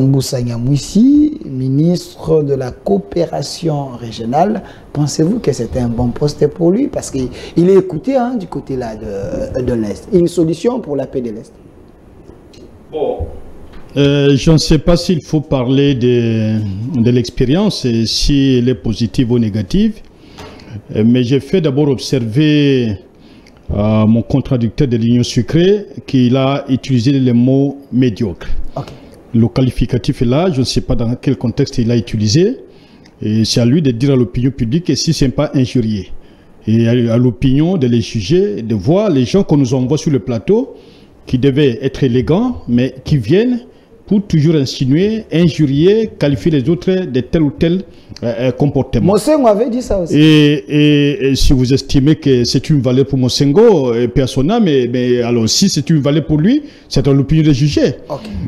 Mboussa Nyamwisi, ministre de la coopération régionale, pensez-vous que c'était un bon poste pour lui? Parce qu'il est écouté du côté là de l'Est. Une solution pour la paix de l'Est? Je ne sais pas s'il faut parler de l'expérience, si elle est positive ou négative, mais j'ai fait d'abord observer mon contradicteur de l'Union sucrée qu'il a utilisé le mot médiocre. Le qualificatif est là, je ne sais pas dans quel contexte il a utilisé, et c'est à lui de dire à l'opinion publique si ce n'est pas injurié. Et à l'opinion de les juger, de voir les gens qu'on nous envoie sur le plateau, qui devaient être élégants, mais qui viennent pour toujours insinuer, injurier, qualifier les autres de tel ou tel comportement. Mosengo avait dit ça aussi. Et si vous estimez que c'est une valeur pour Mosengo, personnel, mais alors si c'est une valeur pour lui, c'est à l'opinion de juger.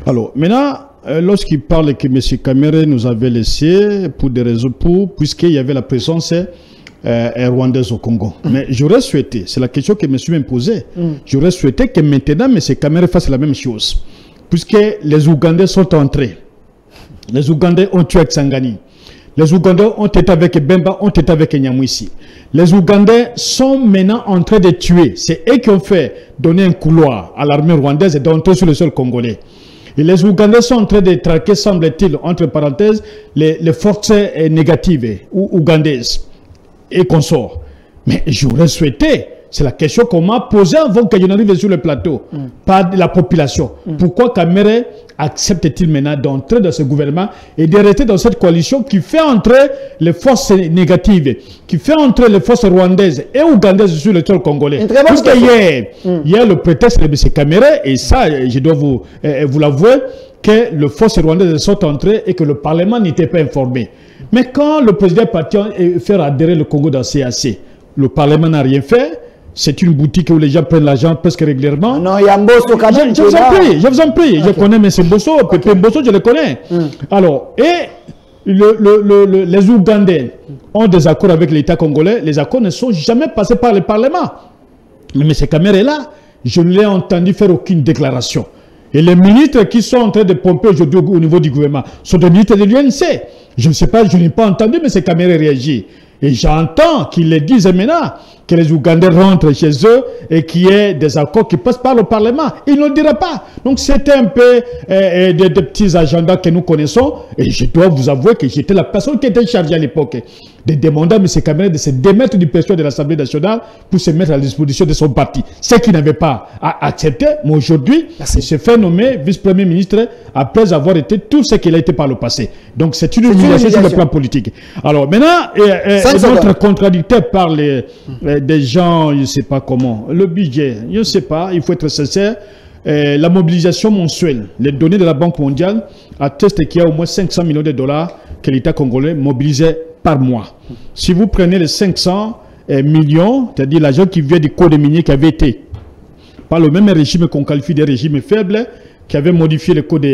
Alors maintenant, lorsqu'il parle que M. Kamere nous avait laissé pour des raisons puisqu'il y avait la présence rwandaise au Congo. Mais j'aurais souhaité, c'est la question que je me suis même posée, j'aurais souhaité que maintenant M. Kamere fasse la même chose. Puisque les Ougandais sont entrés. Les Ougandais ont tué Tsangani. Les Ougandais ont été avec Bemba, ont été avec Nyamwisi. Les Ougandais sont maintenant en train de tuer. C'est eux qui ont fait donner un couloir à l'armée rwandaise et d'entrer sur le sol congolais. Et les Ougandais sont en train de traquer, semble-t-il, entre parenthèses, les forces négatives ou ougandaises et consorts. Mais j'aurais souhaité, c'est la question qu'on m'a posée avant que je n'arrive sur le plateau, par la population. Pourquoi Kamere accepte-t-il maintenant d'entrer dans ce gouvernement et de rester dans cette coalition qui fait entrer les forces négatives, qui fait entrer les forces rwandaises et ougandaises sur le sol congolais? Puisque hier, le prétexte de M. Kamere, et ça, je dois vous l'avouer, que les forces rwandaises sont entrées et que le Parlement n'était pas informé. Mais quand le président est parti faire adhérer le Congo dans CAC, le Parlement n'a rien fait. C'est une boutique où les gens prennent l'argent presque régulièrement. Non, il y a Mbosso quand même. Je vous en prie. Je connais M. Mbosso, Pépé Mbosso, je le connais. Alors, et les Ougandais ont des accords avec l'État congolais. Les accords ne sont jamais passés par le Parlement. Mais M. Kamere est là. Je ne l'ai entendu faire aucune déclaration. Et les ministres qui sont en train de pomper aujourd'hui au niveau du gouvernement sont des ministres de l'UNC. Je ne sais pas, je n'ai pas entendu M. Kamere réagir. Et j'entends qu'ils le disent maintenant, que les Ougandais rentrent chez eux et qu'il y ait des accords qui passent par le Parlement. Ils ne le diraient pas. Donc c'était un peu des petits agendas que nous connaissons. Et je dois vous avouer que j'étais la personne qui était chargée à l'époque de demander à M. Kamere de se démettre du président de l'Assemblée nationale pour se mettre à la disposition de son parti. Ce qu'il n'avait pas accepté, mais aujourd'hui, il se fait nommer vice-premier ministre après avoir été tout ce qu'il a été par le passé. Donc c'est une humiliation sur le plan politique. Alors maintenant, notre contradicteur parle des gens, je ne sais pas comment, le budget, je ne sais pas, il faut être sincère. La mobilisation mensuelle, les données de la Banque mondiale attestent qu'il y a au moins 500 millions de dollars que l'État congolais mobilisait par mois. Si vous prenez les 500 millions, c'est-à-dire l'argent qui vient du code minier qui avait été par le même régime qu'on qualifie de régime faible, qui avait modifié le code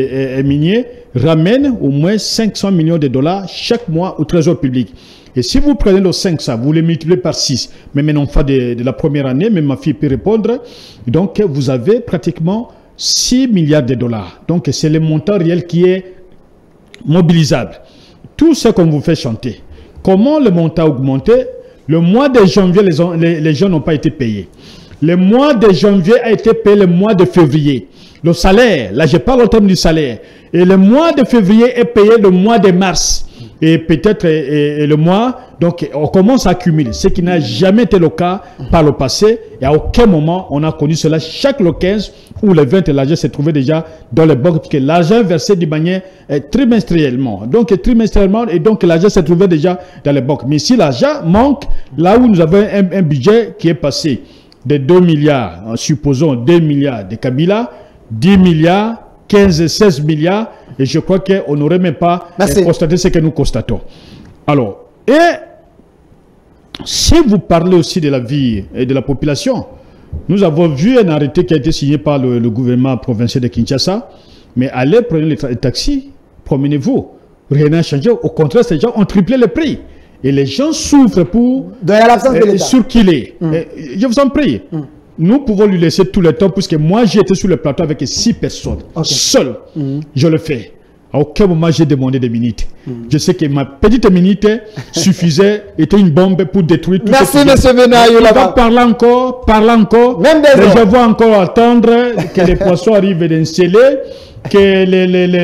minier, ramène au moins 500 millions de dollars chaque mois au trésor public. Et si vous prenez le 500, vous les multipliez par 6, même un enfant de la première année, même ma fille peut répondre, donc vous avez pratiquement 6 milliards de dollars. Donc c'est le montant réel qui est mobilisable. Tout ce qu'on vous fait chanter, comment le montant a augmenté? Le mois de janvier, les gens n'ont pas été payés. Le mois de janvier a été payé le mois de février. Le salaire, là je parle au terme du salaire. Et le mois de février est payé le mois de mars. Et peut-être le mois, donc on commence à accumuler, ce qui n'a jamais été le cas par le passé, et à aucun moment on a connu cela. Chaque le 15 ou le 20, l'argent s'est trouvé déjà dans les banques, puisque l'argent versé d'une manière trimestriellement. Donc trimestriellement, et donc l'argent s'est trouvé déjà dans les banques. Mais si l'argent manque, là où nous avons un budget qui est passé de 2 milliards, supposons 2 milliards de Kabila, 10 milliards, 15 et 16 milliards, et je crois qu'on n'aurait même pas constaté ce que nous constatons. Alors, et si vous parlez aussi de la vie et de la population, nous avons vu un arrêté qui a été signé par le gouvernement provincial de Kinshasa, mais allez, prenez les taxis, promenez-vous, rien n'a changé, au contraire, ces gens ont triplé le prix. Et les gens souffrent pour circuler. Je vous en prie. Nous pouvons lui laisser tout le temps, puisque moi, j'ai été sur le plateau avec 6 personnes. Seul, je le fais. À aucun moment, j'ai demandé des minutes. Je sais que ma petite minute suffisait, était une bombe pour détruire tout. Merci, M. Benayoun. Parle encore. Même des je vais encore attendre que les poissons arrivent d'installer, que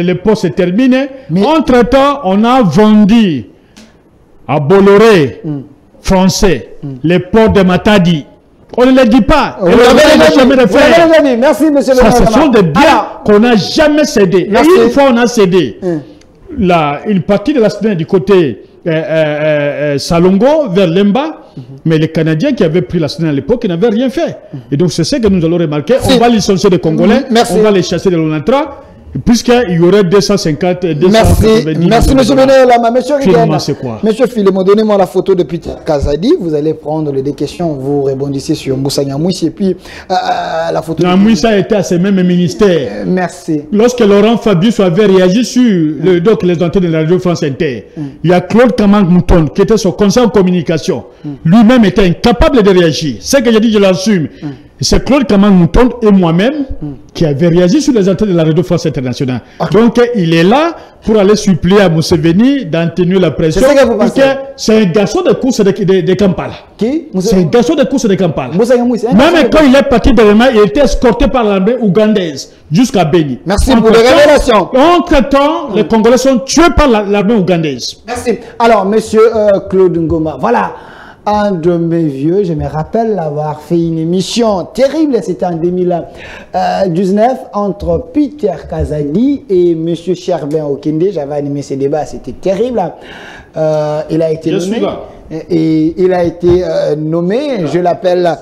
les pots se terminent. Entre-temps, on a vendu à Bolloré, français, les ports de Matadi. On ne les dit pas. Merci, M. Ça, ce sont des biens qu'on n'a jamais cédés. Et une fois on a cédé, une partie de la Sénat du côté Salongo, vers Lemba, mais les Canadiens qui avaient pris la Sénat à l'époque, ils n'avaient rien fait. Et donc c'est ce que nous allons remarquer. On va licencier des Congolais, on va les chasser de l'ONATRA, puisqu'il y aurait 250, 290. Merci, M. Benayoun. Monsieur Rigena, M. Philemon, donnez-moi la photo de Peter Kazadi. Vous allez prendre les deux questions, vous rebondissez sur Moussa Nyamwisi et puis la photo. Nyamwisi a été à ce même ministère. Merci. Lorsque Laurent Fabius avait réagi sur les antennes de la radio France Inter, il y a Claude Kamang Mouton qui était son conseiller en communication. Lui-même était incapable de réagir. Ce que j'ai dit, je l'assume. C'est Claude Kamang Mouton et moi-même qui avait réagi sur les antennes de la radio France Internationale. Donc il est là pour aller supplier à Museveni d'en tenir la pression. Parce que c'est un garçon de course de Kampala. Qui? C'est un garçon de course de Kampala. Même quand il est parti de Rema, il était escorté par l'armée ougandaise jusqu'à Beni. Merci pour les révélations. Entre-temps, les Congolais sont tués par l'armée ougandaise. Merci. Alors, monsieur Claude Ngoma, voilà. Un de mes vieux, je me rappelle avoir fait une émission terrible, c'était en 2019, entre Peter Kazadi et M. Sherbin Okende. J'avais animé ces débats, c'était terrible. Il a été nommé. Et il a été nommé, je l'appelle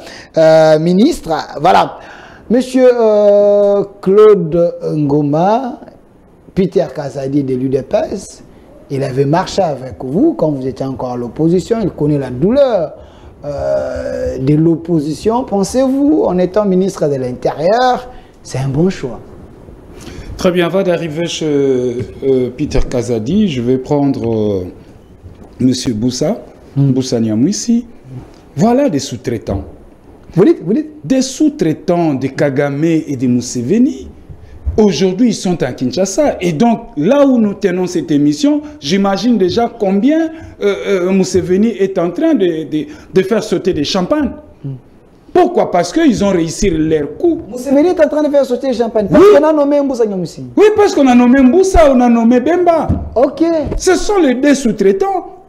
ministre. Voilà. Monsieur Claude Ngoma, Peter Kazadi de l'UDPS, il avait marché avec vous quand vous étiez encore à l'opposition. Il connaît la douleur de l'opposition. Pensez-vous, en étant ministre de l'Intérieur, c'est un bon choix? Très bien, avant d'arriver chez Peter Kazadi, je vais prendre M. Moussa Nyamwisi. Voilà des sous-traitants. Vous dites? Des sous-traitants de Kagame et de Museveni. Aujourd'hui, ils sont à Kinshasa. Et donc, là où nous tenons cette émission, j'imagine déjà combien Museveni est en train de faire sauter des champagnes. Pourquoi? Parce qu'ils ont réussi leur coup. Museveni est en train de faire sauter des champagnes. Parce qu'on a nommé Moussa Nyamwisi. Oui, parce qu'on a nommé Moussa, on a nommé Bemba. Ok. Ce sont les deux sous-traitants.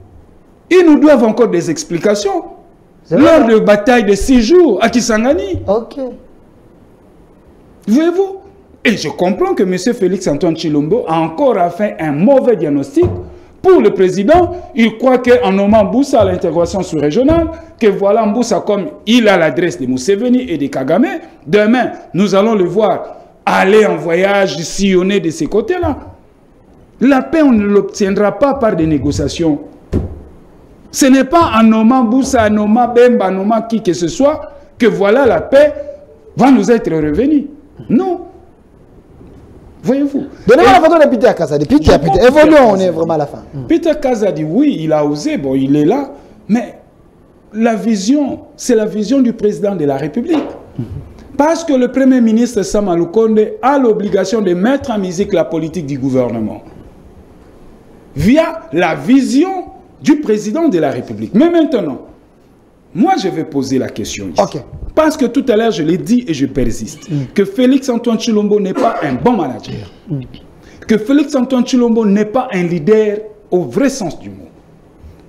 Ils nous doivent encore des explications. Lors de bataille de 6 jours à Kisangani. Ok. Voyez-vous? Et je comprends que M. Félix Antoine Tshilombo a encore fait un mauvais diagnostic pour le président. Il croit qu'en nommant Moussa à l'intégration sous-régionale, que voilà Moussa comme il a l'adresse de Museveni et de Kagame, demain, nous allons le voir aller en voyage, sillonner de ces côtés-là. La paix, on ne l'obtiendra pas par des négociations. Ce n'est pas en nommant Moussa, en nommant Bemba, en nommant qui que ce soit, que voilà la paix va nous être revenue. Non. Voyez-vous. Donnez-moi la photo de Peter Kazadi. Peter, évoluons, on est vraiment à la fin. Peter Kazadi, oui, il a osé, bon, il est là, mais la vision, c'est la vision du président de la République. Parce que le Premier ministre Sama Lukonde a l'obligation de mettre en musique la politique du gouvernement. Via la vision du président de la République. Mais maintenant, moi je vais poser la question ici. Ok. Parce que tout à l'heure je l'ai dit et je persiste, que Félix-Antoine Tshilombo n'est pas un bon manager. Que Félix-Antoine Tshilombo n'est pas un leader au vrai sens du mot.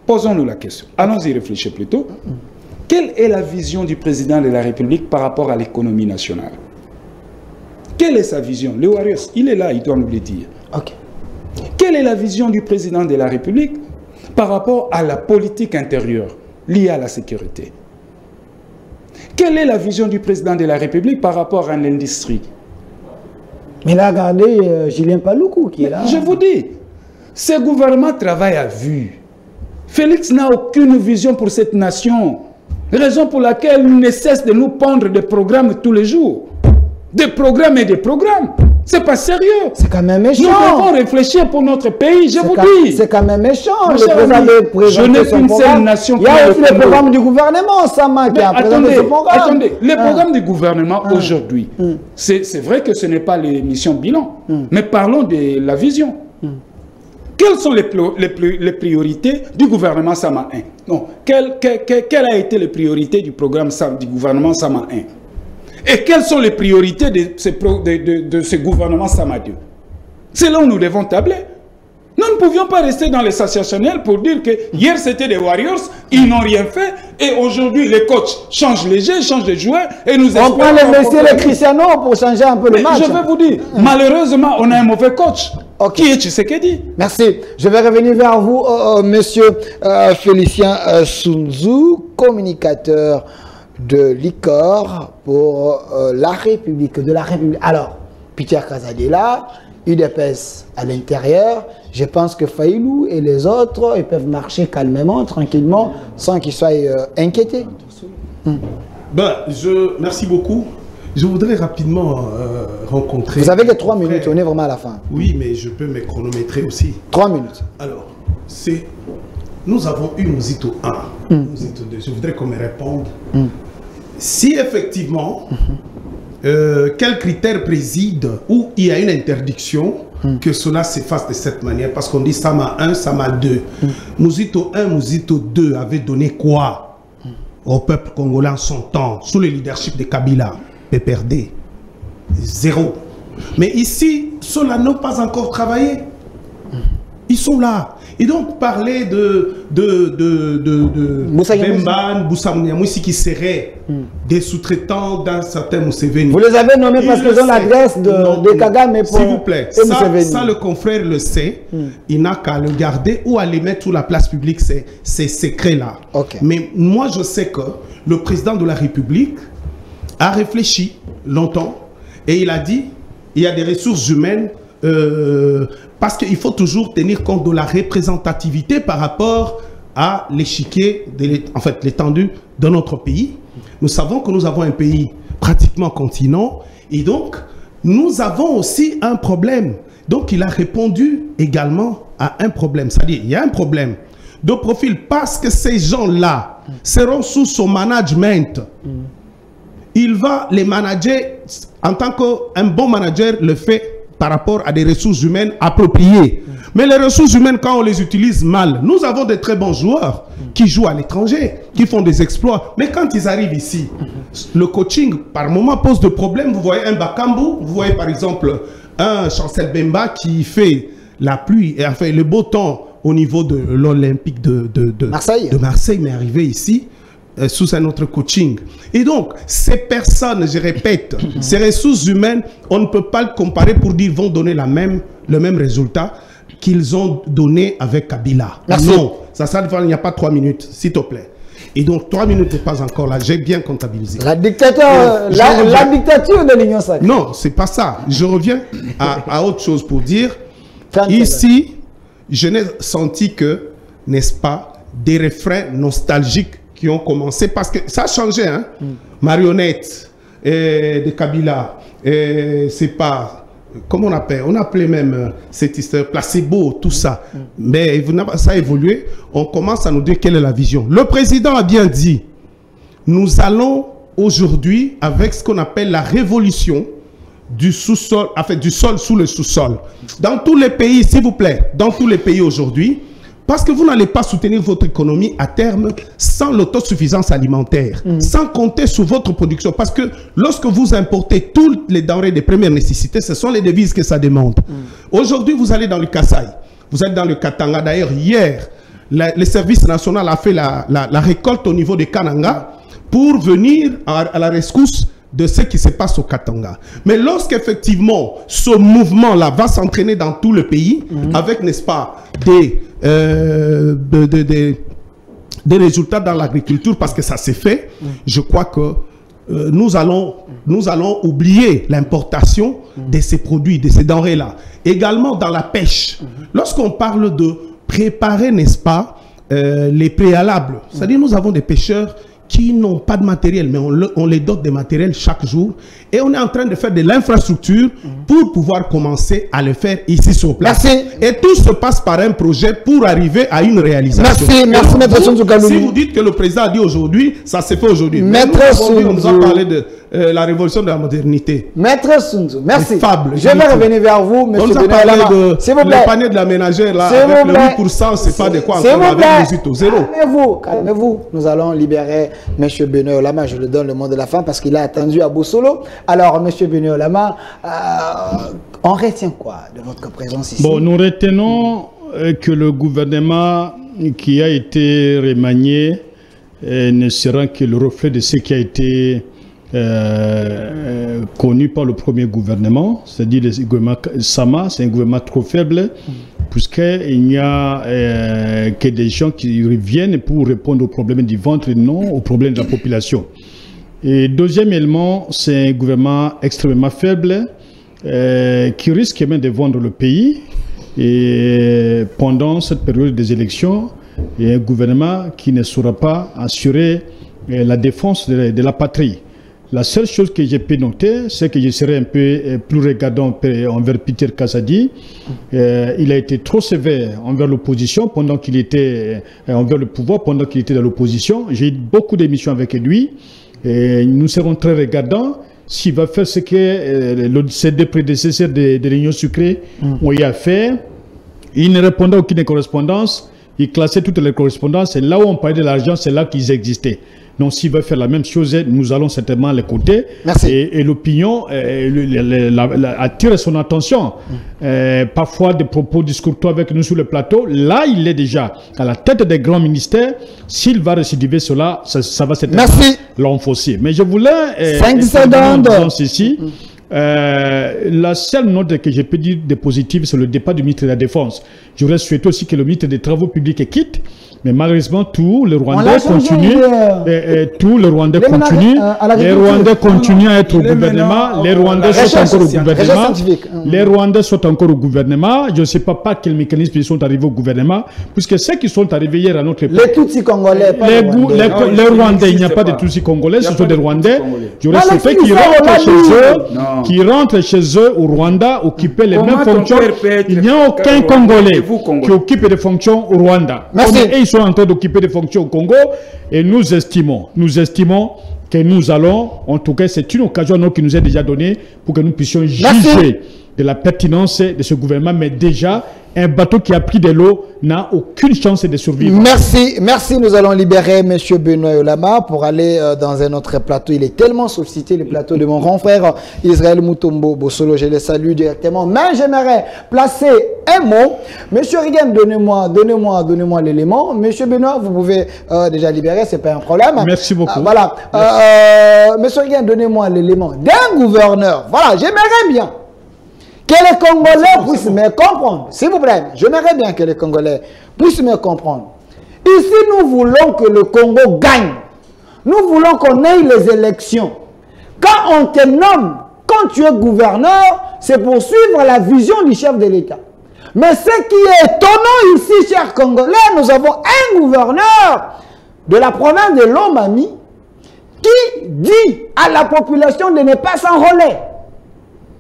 Posons-nous la question. Allons-y réfléchir plutôt. Quelle est la vision du président de la République par rapport à l'économie nationale? Quelle est sa vision? Le Warriors, il est là, il doit nous le dire. Ok. Quelle est la vision du président de la République par rapport à la politique intérieure liée à la sécurité? Quelle est la vision du président de la République par rapport à l'industrie? Mais là, regardez Julien Paluku qui est là. Je vous dis, ce gouvernement travaille à vue. Félix n'a aucune vision pour cette nation. Raison pour laquelle il ne cesse de nous pondre des programmes tous les jours. Des programmes et des programmes. C'est pas sérieux. C'est quand même méchant. Nous devons réfléchir pour notre pays, je vous dis. C'est quand même méchant. Je n'ai qu'une seule nation. Il y a aussi le programme du gouvernement, Sama, qui a présenté ce programme. Attendez, les programmes du gouvernement aujourd'hui, c'est vrai que ce n'est pas les missions bilan, mais parlons de la vision. Quelles sont les priorités du gouvernement Sama 1? Non, quelle a été les priorités du programme du gouvernement Sama 1? Et quelles sont les priorités de ce gouvernement Sama 2? C'est là où nous devons tabler. Nous ne pouvions pas rester dans les sensationnels pour dire que hier c'était des Warriors, ils n'ont rien fait, et aujourd'hui les coachs changent les jeux, changent les joueurs, et nous on prend les Messi et les Cristiano pour changer un peu le match. Je vais vous dire, malheureusement, on a un mauvais coach. Okay. Qui est Tshisekedi? Merci. Je vais revenir vers vous, monsieur Félicien Sunzu, communicateur de l'ICOR pour la République, de la République. Alors, Peter Kazadela, UDPS à l'intérieur, je pense que Faïlou et les autres, ils peuvent marcher calmement, tranquillement, sans qu'ils soient inquiétés. Merci beaucoup. Je voudrais rapidement rencontrer... Vous avez que 3 minutes, on est vraiment à la fin. Oui, mais je peux me chronométrer aussi. 3 minutes. Alors, nous avons eu Mouzito 1, Mouzito 2. Je voudrais qu'on me réponde. Si effectivement, quels critères président où il y a une interdiction que cela s'efface de cette manière? Parce qu'on dit Sama 1, Sama 2. Mouzito 1, Mouzito 2 avait donné quoi au peuple congolais en son temps, sous le leadership de Kabila? PPRD, 0. Mais ici, ceux-là n'ont pas encore travaillé. Ils sont là. Et donc, parler de Bemban, Boussamouniamouissi qui seraient des sous-traitants d'un certain Museveni. Vous les avez nommés parce qu'ils ont l'adresse de Kagame pour... S'il vous plaît, ça le confrère le sait, il n'a qu'à le garder ou à les mettre sous la place publique, ces secrets-là. Okay. Mais moi, je sais que le président de la République a réfléchi longtemps et il a dit il y a des ressources humaines parce qu'il faut toujours tenir compte de la représentativité par rapport à l'échiquier, en fait l'étendue de notre pays. Nous savons que nous avons un pays pratiquement continent et donc nous avons aussi un problème. Donc il a répondu également à un problème. C'est-à-dire il y a un problème de profil parce que ces gens-là seront sous son management. Il va les manager en tant qu'un bon manager le fait par rapport à des ressources humaines appropriées. Mais les ressources humaines, quand on les utilise mal, nous avons de très bons joueurs qui jouent à l'étranger, qui font des exploits. Mais quand ils arrivent ici, le coaching, par moment, pose de problèmes. Vous voyez un Bakambu, vous voyez par exemple un Chancel Bemba qui fait la pluie et enfin le beau temps au niveau de l'Olympique de Marseille, mais arrivé ici, sous un autre coaching. Et donc, ces personnes, je répète, ces ressources humaines, on ne peut pas le comparer pour dire qu'ils vont donner le même résultat qu'ils ont donné avec Kabila. Merci. Non, il n'y a pas 3 minutes, s'il te plaît. Et donc, 3 minutes n'est pas encore là. J'ai bien comptabilisé. La dictature, la dictature de l'Union sacrée. Non, c'est pas ça. Je reviens à autre chose pour dire. Ici, je n'ai senti que, n'est-ce pas, des refrains nostalgiques qui ont commencé, parce que ça a changé, hein. Marionnette de Kabila, c'est pas, comment on appelait même cette histoire, placebo, tout ça. Mais ça a évolué, on commence à nous dire quelle est la vision. Le président a bien dit, nous allons aujourd'hui avec ce qu'on appelle la révolution du sous-sol, en fait du sol sous le sous-sol. Dans tous les pays, s'il vous plaît, dans tous les pays aujourd'hui, Parce que vous n'allez pas soutenir votre économie à terme sans l'autosuffisance alimentaire, sans compter sur votre production. Parce que lorsque vous importez toutes les denrées de première nécessité, ce sont les devises que ça demande. Aujourd'hui, vous allez dans le Kasaï, vous allez dans le Katanga. D'ailleurs, hier, le service national a fait la récolte au niveau de Kananga pour venir à la rescousse de ce qui se passe au Katanga. Mais lorsqu'effectivement ce mouvement-là va s'entraîner dans tout le pays, avec, n'est-ce pas, des résultats dans l'agriculture, parce que ça s'est fait, je crois que nous allons oublier l'importation de ces produits, de ces denrées-là. Également dans la pêche, lorsqu'on parle de préparer, n'est-ce pas, les préalables, c'est-à-dire nous avons des pêcheurs qui n'ont pas de matériel, mais on les dote de matériel chaque jour. Et on est en train de faire de l'infrastructure pour pouvoir commencer à le faire ici sur place. Merci. Et tout se passe par un projet pour arriver à une réalisation. Merci, Maître Sounzou. Si vous dites que le président a dit aujourd'hui, ça s'est fait aujourd'hui. Maître Sounzou, on nous a parlé de la révolution de la modernité. Maître Sounzou, merci. Fable, je vais revenir vers vous, monsieur Benoît. On nous a parlé de le panier de la ménagère, là, avec le 8%, c'est pas de quoi encore, avec le 8 zéro. Calmez-vous. Nous allons libérer monsieur Benoît Olama, je le donne le mot de la fin parce qu'il a attendu à Bosolo. Alors, monsieur Benoît Olama, on retient quoi de votre présence ici? Bon, nous retenons que le gouvernement qui a été remanié ne sera que le reflet de ce qui a été connu par le premier gouvernement, c'est-à-dire le gouvernement Sama. C'est un gouvernement trop faible, puisqu'il n'y a que des gens qui reviennent pour répondre aux problèmes du ventre et non aux problèmes de la population. Et deuxième élément, c'est un gouvernement extrêmement faible qui risque même de vendre le pays. Et pendant cette période des élections, il y a un gouvernement qui ne saura pas assurer la défense de la patrie. La seule chose que j'ai pu noter, c'est que je serai un peu plus regardant envers Peter Kassadi. Il a été trop sévère envers l'opposition pendant qu'il était envers le pouvoir, pendant qu'il était dans l'opposition. J'ai eu beaucoup d'émissions avec lui. Et nous serons très regardants s'il va faire ce que ses deux prédécesseurs de l'Union sucrée ont eu à faire. Il ne répondait à aucune correspondance. Il classait toutes les correspondances. Et là où on parlait de l'argent, c'est là qu'ils existaient. Donc, s'il veut faire la même chose, nous allons certainement l'écouter. Merci. Et l'opinion attire son attention. Parfois, des propos discourtois avec nous sur le plateau. Là, il est déjà à la tête des grands ministères. S'il va récidiver cela, ça va certainement l'enfoncer. Mais je voulais... 5 secondes. Ici, la seule note que je peux dire de positive, c'est le départ du ministre de la Défense. J'aurais souhaité aussi que le ministre des Travaux publics quitte. Mais malheureusement, tous les Rwandais continuent. Tous les Rwandais continuent. Les Rwandais continuent à être au gouvernement. Les Rwandais sont encore au gouvernement. Les Rwandais sont encore au gouvernement. Je ne sais pas par quel mécanisme ils sont arrivés au gouvernement. Puisque ceux qui sont arrivés hier à notre époque. Les Tutsis congolais. Les Rwandais, il n'y a pas de Tutsis congolais. Ce sont des Rwandais. J'aurais souhaité qu'ils rentrent chez eux au Rwanda, occuper les mêmes fonctions. Il n'y a aucun Congolais qui occupe des fonctions au Rwanda. Merci. En train d'occuper des fonctions au Congo et nous estimons que nous allons, en tout cas c'est une occasion qui nous est déjà donnée pour que nous puissions juger de la pertinence de ce gouvernement, mais déjà un bateau qui a pris de l'eau n'a aucune chance de survivre. Merci. Nous allons libérer M. Benoît Olama pour aller dans un autre plateau. Il est tellement sollicité, le plateau de mon grand frère Israël Mutombo Bosolo. Je le salue directement. Mais j'aimerais placer un mot. Monsieur Rigen, donnez-moi l'élément. Monsieur Benoît, vous pouvez déjà libérer, c'est pas un problème. Merci beaucoup. Voilà. Monsieur Rigen, donnez-moi l'élément d'un gouverneur. Voilà, j'aimerais bien que les Congolais puissent me comprendre. S'il vous plaît, j'aimerais bien que les Congolais puissent me comprendre. Ici, nous voulons que le Congo gagne. Nous voulons qu'on ait les élections. Quand on te nomme, quand tu es gouverneur, c'est pour suivre la vision du chef de l'État. Mais ce qui est étonnant ici, chers Congolais, nous avons un gouverneur de la province de Lomami qui dit à la population de ne pas s'enrôler.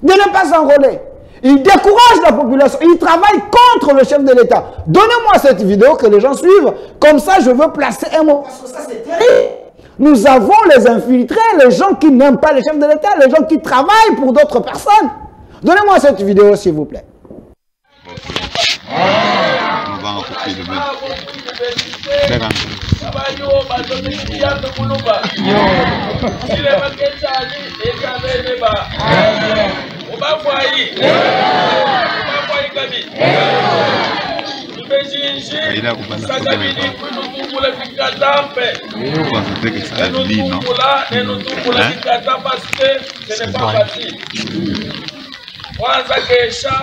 De ne pas s'enrôler. Il décourage la population. Il travaille contre le chef de l'État. Donnez-moi cette vidéo que les gens suivent. Comme ça, je veux placer un mot. Parce que ça, c'est terrible. Nous avons les infiltrés, les gens qui n'aiment pas le chef de l'État, les gens qui travaillent pour d'autres personnes. Donnez-moi cette vidéo, s'il vous plaît. Kwanza kesha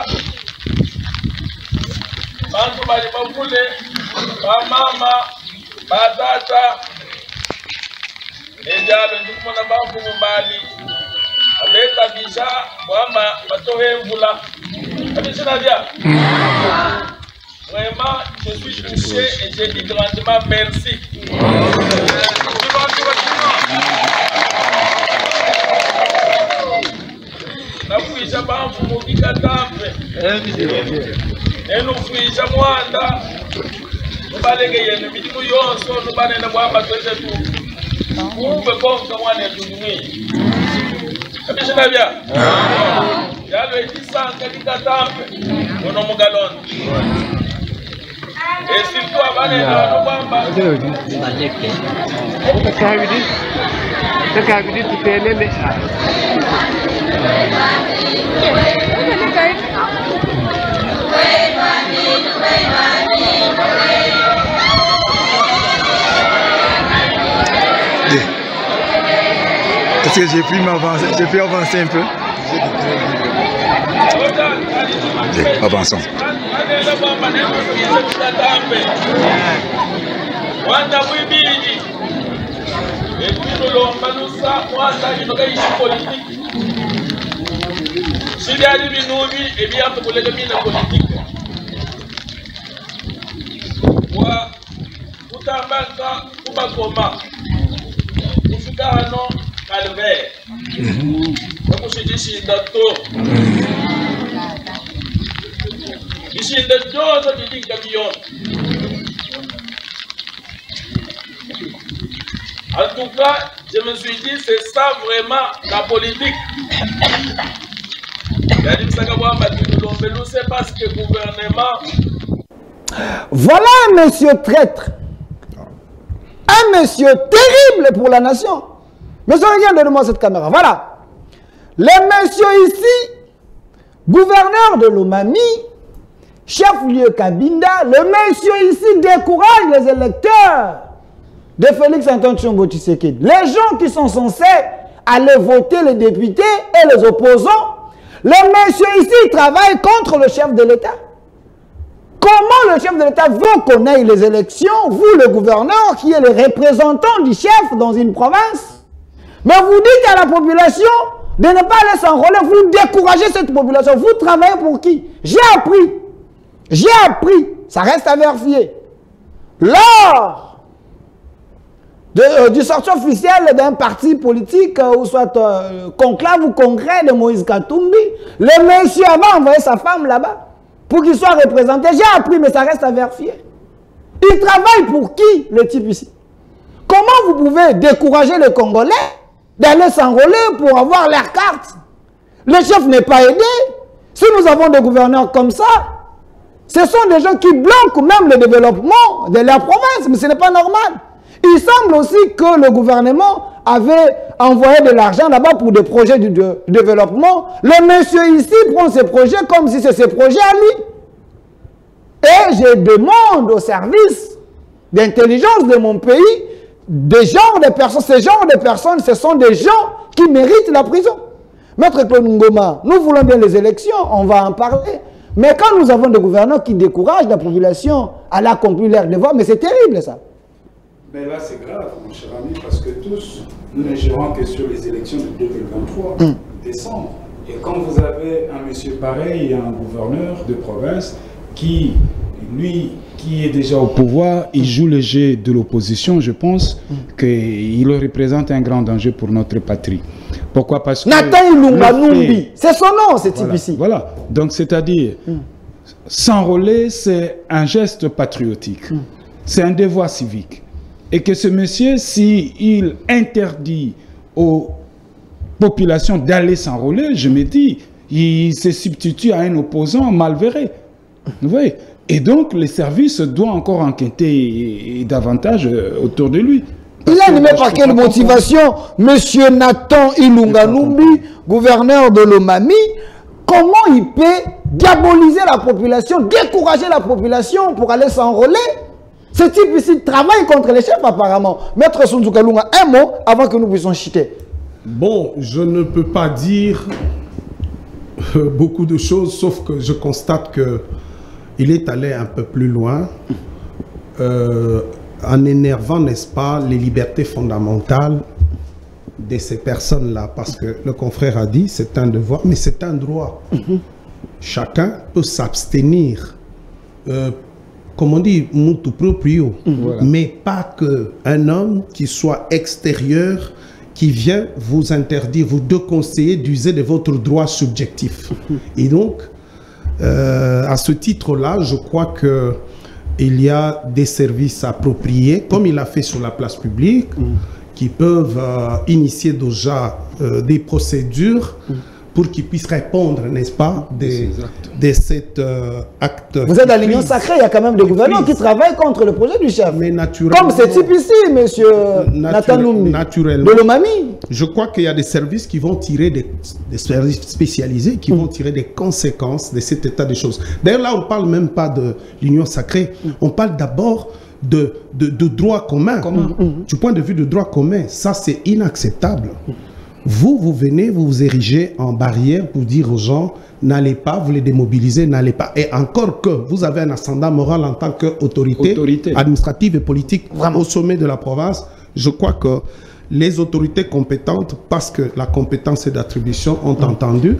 bantu bali bakule bamama batata ejalo ndikumona bafu mubali aleta bisha kwamba batohe mvula kabisa bien. Vraiment, je suis touché et je dis grandement merci. Nakuisha bamfu mukika tampe eno kuisha mwanda nubalege yenu bidimu yonso nubanenda bwamba twese tu kumbe konka mwana etunumwi kabisa nabya yalo etisanga likatampe ono mugaloni esirtu abanenda bano bwamba takabidi tutelele Est-ce que j'ai pu m'avancer? J'ai pu avancer un peu? Avançons. En tout cas, je me suis dit, c'est ça vraiment la politique. C'est parce que le gouvernement... Voilà un monsieur traître. Un monsieur terrible pour la nation. Monsieur, regardez-moi cette caméra. Voilà. Le monsieur ici, gouverneur de Lomami, chef-lieu Kabinda, le monsieur ici décourage les électeurs de Félix Antoine Tshombo Tshisekedi. Les gens qui sont censés aller voter les députés et les opposants, le monsieur ici travaille contre le chef de l'État. Comment le chef de l'État veut qu'on aille les élections, vous le gouverneur qui est le représentant du chef dans une province, mais vous dites à la population de ne pas aller s'enrôler, vous découragez cette population. Vous travaillez pour qui? J'ai appris, ça reste à vérifier. Lors du sortie officielle d'un parti politique, ou soit conclave ou congrès de Moïse Katumbi, le monsieur avait envoyé sa femme là-bas pour qu'il soit représenté. J'ai appris, mais ça reste à vérifier. Il travaille pour qui, le type ici? Comment vous pouvez décourager les Congolais d'aller s'enrôler pour avoir leur carte? Le chef n'est pas aidé. Si nous avons des gouverneurs comme ça, ce sont des gens qui bloquent même le développement de leur province, mais ce n'est pas normal. Il semble aussi que le gouvernement avait envoyé de l'argent là-bas pour des projets de développement. Le monsieur ici prend ces projets comme si c'est ses projets à lui. Et je demande au service d'intelligence de mon pays, ces genres de personnes, ce sont des gens qui méritent la prison. Maître Claude Ngoma, nous voulons bien les élections, on va en parler. Mais quand nous avons des gouverneurs qui découragent la population à l'accomplir leur devoir, mais c'est terrible ça. Mais là, c'est grave, mon cher ami, parce que tous, nous ne gérons que sur les élections de 2023, décembre. Et quand vous avez un monsieur pareil, un gouverneur de province, qui, lui, qui est déjà au pouvoir, il joue le jeu de l'opposition, je pense qu'il représente un grand danger pour notre patrie. Pourquoi? Parce que... Nathan Ilunga Numbi, c'est son nom, ce type ici. Voilà, donc c'est-à-dire, s'enrôler, c'est un geste patriotique, c'est un devoir civique. Et que ce monsieur, s'il interdit aux populations d'aller s'enrôler, je me dis, il se substitue à un opposant malverré. Vous voyez? Et donc, les services doivent encore enquêter davantage autour de lui. Il est animé par quelle motivation? Monsieur Nathan Ilunga Numbi, gouverneur de l'Omami, comment il peut diaboliser la population, décourager la population pour aller s'enrôler? Ce type ici travaille contre les chefs apparemment. Maître Sunzu Kalunga, un mot avant que nous puissions chuter. Bon, je ne peux pas dire beaucoup de choses, sauf que je constate qu'il est allé un peu plus loin, en énervant, n'est-ce pas, les libertés fondamentales de ces personnes-là. Parce que le confrère a dit, c'est un devoir, mais c'est un droit. Chacun peut s'abstenir, comme on dit, mutu proprio, mais pas qu'un homme qui soit extérieur, qui vient vous interdire, vous déconseiller d'user de votre droit subjectif. Et donc, à ce titre-là, je crois qu'il y a des services appropriés, comme il a fait sur la place publique, qui peuvent initier déjà des procédures pour qu'ils puissent répondre, n'est-ce pas, de cet acte. Vous êtes à l'Union sacrée, il y a quand même des gouvernants qui travaillent contre le projet du chef. Mais naturellement, comme ce type ici, monsieur Nathan Numbi, naturellement, de l'Omami. Je crois qu'il y a des services qui vont tirer, des services spécialisés, qui vont tirer des conséquences de cet état des choses. D'ailleurs, là, on ne parle même pas de l'Union sacrée, on parle d'abord de droit commun. Du point de vue de droit commun, ça c'est inacceptable. Vous venez, vous vous érigez en barrière pour dire aux gens, n'allez pas, vous les démobilisez, n'allez pas. Et encore que vous avez un ascendant moral en tant qu'autorité administrative et politique au sommet de la province, je crois que les autorités compétentes, parce que la compétence et d'attribution ont entendu,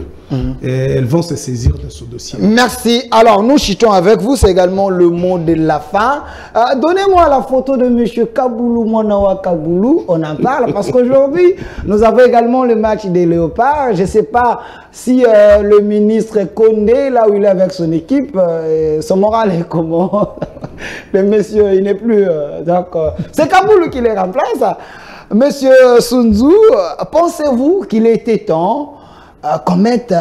et elles vont se saisir de ce dossier. Merci. Alors, nous chutons avec vous, c'est également le mot de la fin. Donnez-moi la photo de M. Kaboulou, Monawa Kaboulou. On en parle parce qu'aujourd'hui, nous avons également le match des Léopards. Je ne sais pas si le ministre Condé, là où il est avec son équipe, son moral est comment? Le monsieur, il n'est plus... c'est Kaboulou qui les remplace. Monsieur Sunzu, pensez-vous qu'il était temps qu'on mette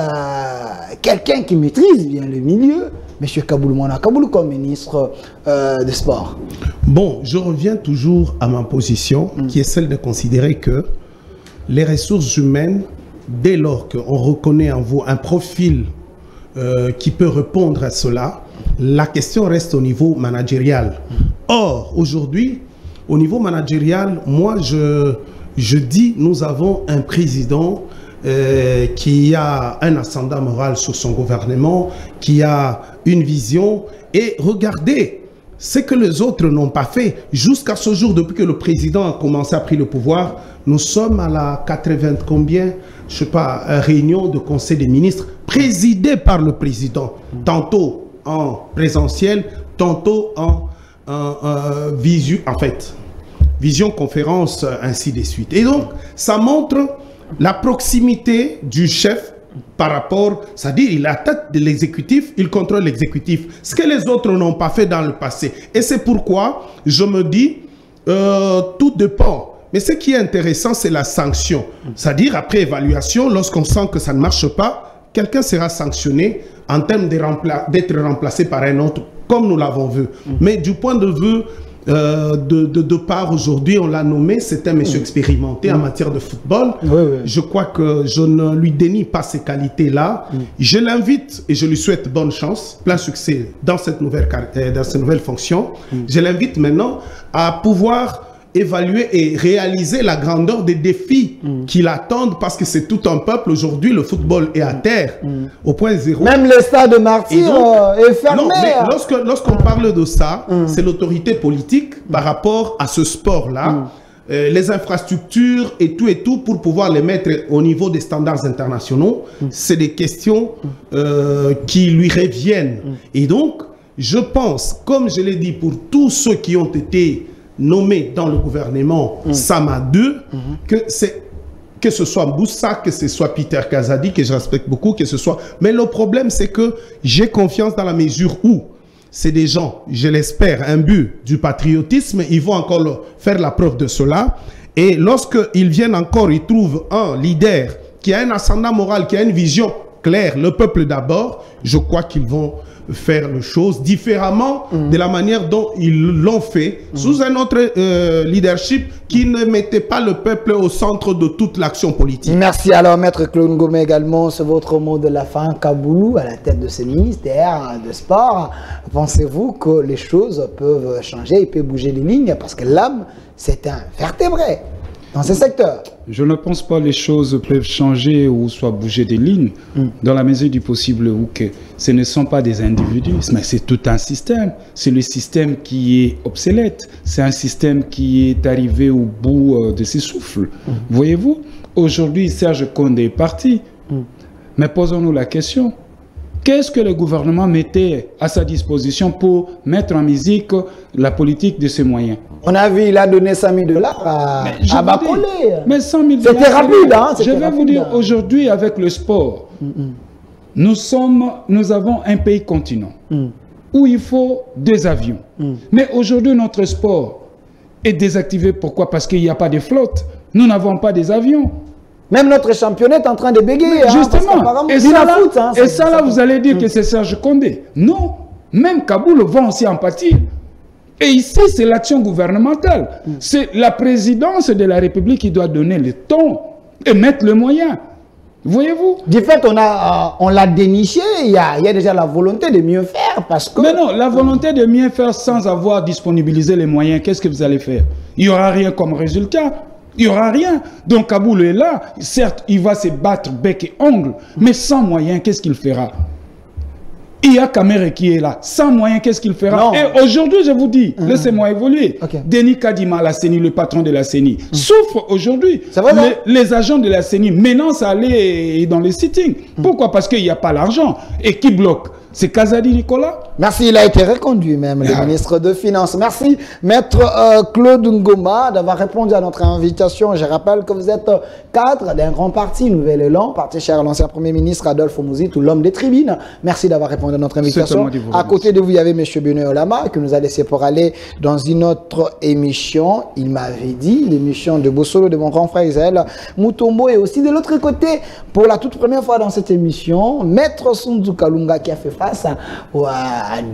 quelqu'un qui maîtrise bien le milieu, Monsieur Kaboulou Mona Kaboulou comme ministre des Sports? Bon, je reviens toujours à ma position, qui est celle de considérer que les ressources humaines, dès lors qu'on reconnaît en vous un profil qui peut répondre à cela, la question reste au niveau managérial. Or, aujourd'hui, au niveau managérial, moi, je dis, nous avons un président qui a un ascendant moral sur son gouvernement, qui a une vision. Et regardez ce que les autres n'ont pas fait. Jusqu'à ce jour, depuis que le président a commencé à prendre le pouvoir, nous sommes à la 80 combien, je sais pas, réunion de conseil des ministres présidée par le président. Tantôt en présentiel, tantôt en visioconférence, ainsi de suite. Et donc, ça montre la proximité du chef par rapport, c'est-à-dire il est à la tête de l'exécutif, il contrôle l'exécutif, ce que les autres n'ont pas fait dans le passé. Et c'est pourquoi je me dis, tout dépend. Mais ce qui est intéressant, c'est la sanction. C'est-à-dire, après évaluation, lorsqu'on sent que ça ne marche pas, quelqu'un sera sanctionné en termes d'être remplacé par un autre, comme nous l'avons vu. Mais du point de vue de part aujourd'hui, on l'a nommé, c'est un monsieur expérimenté en matière de football. Je crois que je ne lui dénie pas ces qualités-là. Je l'invite et je lui souhaite bonne chance, plein succès dans cette nouvelle fonction. Je l'invite maintenant à pouvoir évaluer et réaliser la grandeur des défis qui l'attendent, parce que c'est tout un peuple. Aujourd'hui, le football est à terre, au point zéro. Même le stade de Martyrs est fermé. Non, mais lorsqu'on parle de ça, c'est l'autorité politique par rapport à ce sport-là, les infrastructures et tout pour pouvoir les mettre au niveau des standards internationaux. C'est des questions qui lui reviennent. Et donc, je pense, comme je l'ai dit, pour tous ceux qui ont été nommé dans le gouvernement Sama 2, que ce soit Boussa, que ce soit Peter Kazadi, que je respecte beaucoup, que ce soit... Mais le problème, c'est que j'ai confiance dans la mesure où c'est des gens, je l'espère, imbus du patriotisme, ils vont encore faire la preuve de cela. Et lorsqu'ils viennent encore, ils trouvent un leader qui a un ascendant moral, qui a une vision clair, le peuple d'abord, je crois qu'ils vont faire les choses différemment de la manière dont ils l'ont fait sous un autre leadership qui ne mettait pas le peuple au centre de toute l'action politique. Merci. Alors, Maître Claude Ngoma également, c'est votre mot de la fin. Kaboulou, à la tête de ce ministère de sport, pensez-vous que les choses peuvent changer, il peut bouger les lignes parce que l'âme, c'est un vertébré dans ce secteur? Je ne pense pas que les choses peuvent changer ou soit bouger des lignes dans la mesure du possible ou que ce ne sont pas des individus, mais c'est tout un système. C'est le système qui est obsolète. C'est un système qui est arrivé au bout de ses souffles. Voyez-vous, aujourd'hui, Serge Condé est parti. Mais posons-nous la question. Qu'est-ce que le gouvernement mettait à sa disposition pour mettre en musique la politique de ses moyens? On a vu, il a donné 100 000 $ à Bakolé. Mais 100 000 $. C'était rapide, hein? Je vais vous dire, aujourd'hui, avec le sport, nous avons un pays continent où il faut 2 avions. Mais aujourd'hui, notre sport est désactivé. Pourquoi? Parce qu'il n'y a pas de flotte. Nous n'avons pas des avions. Même notre championnat est en train de bégayer. Justement. Et ça, là, vous allez dire que c'est Serge Condé. Non. Même Kaboul va aussi en pâtir. Et ici, c'est l'action gouvernementale. C'est la présidence de la République qui doit donner le ton et mettre le moyen. Voyez-vous? Du fait, on l'a déniché, il y a déjà la volonté de mieux faire parce que... Mais non, la volonté de mieux faire sans avoir disponibilisé les moyens, qu'est-ce que vous allez faire? Il n'y aura rien comme résultat. Il n'y aura rien. Donc Kaboul est là. Certes, il va se battre bec et ongle, mais sans moyens, qu'est-ce qu'il fera? Il y a Kamere qui est là. Sans moyens, qu'est-ce qu'il fera? Non. Et aujourd'hui, je vous dis, laissez-moi évoluer. Denis Kadima, la CENI, le patron de la CENI, souffre aujourd'hui. Les agents de la CENI menacent à aller dans les sittings. Pourquoi? Parce qu'il n'y a pas l'argent. Et qui bloque? C'est Kazadi Nicolas. Merci, il a été reconduit même, le ministre de Finances. Merci, Maître Claude Ngoma, d'avoir répondu à notre invitation. Je rappelle que vous êtes cadre d'un grand parti, Nouvel Élan, parti cher à l'ancien Premier ministre Adolphe Mouzitou, l'homme des tribunes. Merci d'avoir répondu à notre invitation. À côté de vous, il y avait M. Benoît Olama, qui nous a laissé pour aller dans une autre émission. Il m'avait dit, l'émission de Bossolo, de mon grand frère Israël Moutombo, et aussi de l'autre côté, pour la toute première fois dans cette émission, Maître Sunzu Kalunga, qui a fait face à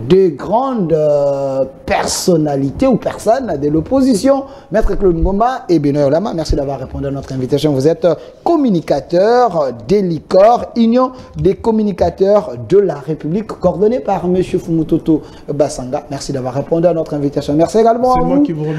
2 grandes personnalités ou personnes de l'opposition, Maître Claude Ngoma et Benoît Olama. Merci d'avoir répondu à notre invitation. Vous êtes communicateur d'Elicor, Union des communicateurs de la République, coordonné par M. Fumutoto Basanga. Merci d'avoir répondu à notre invitation. Merci également à vous.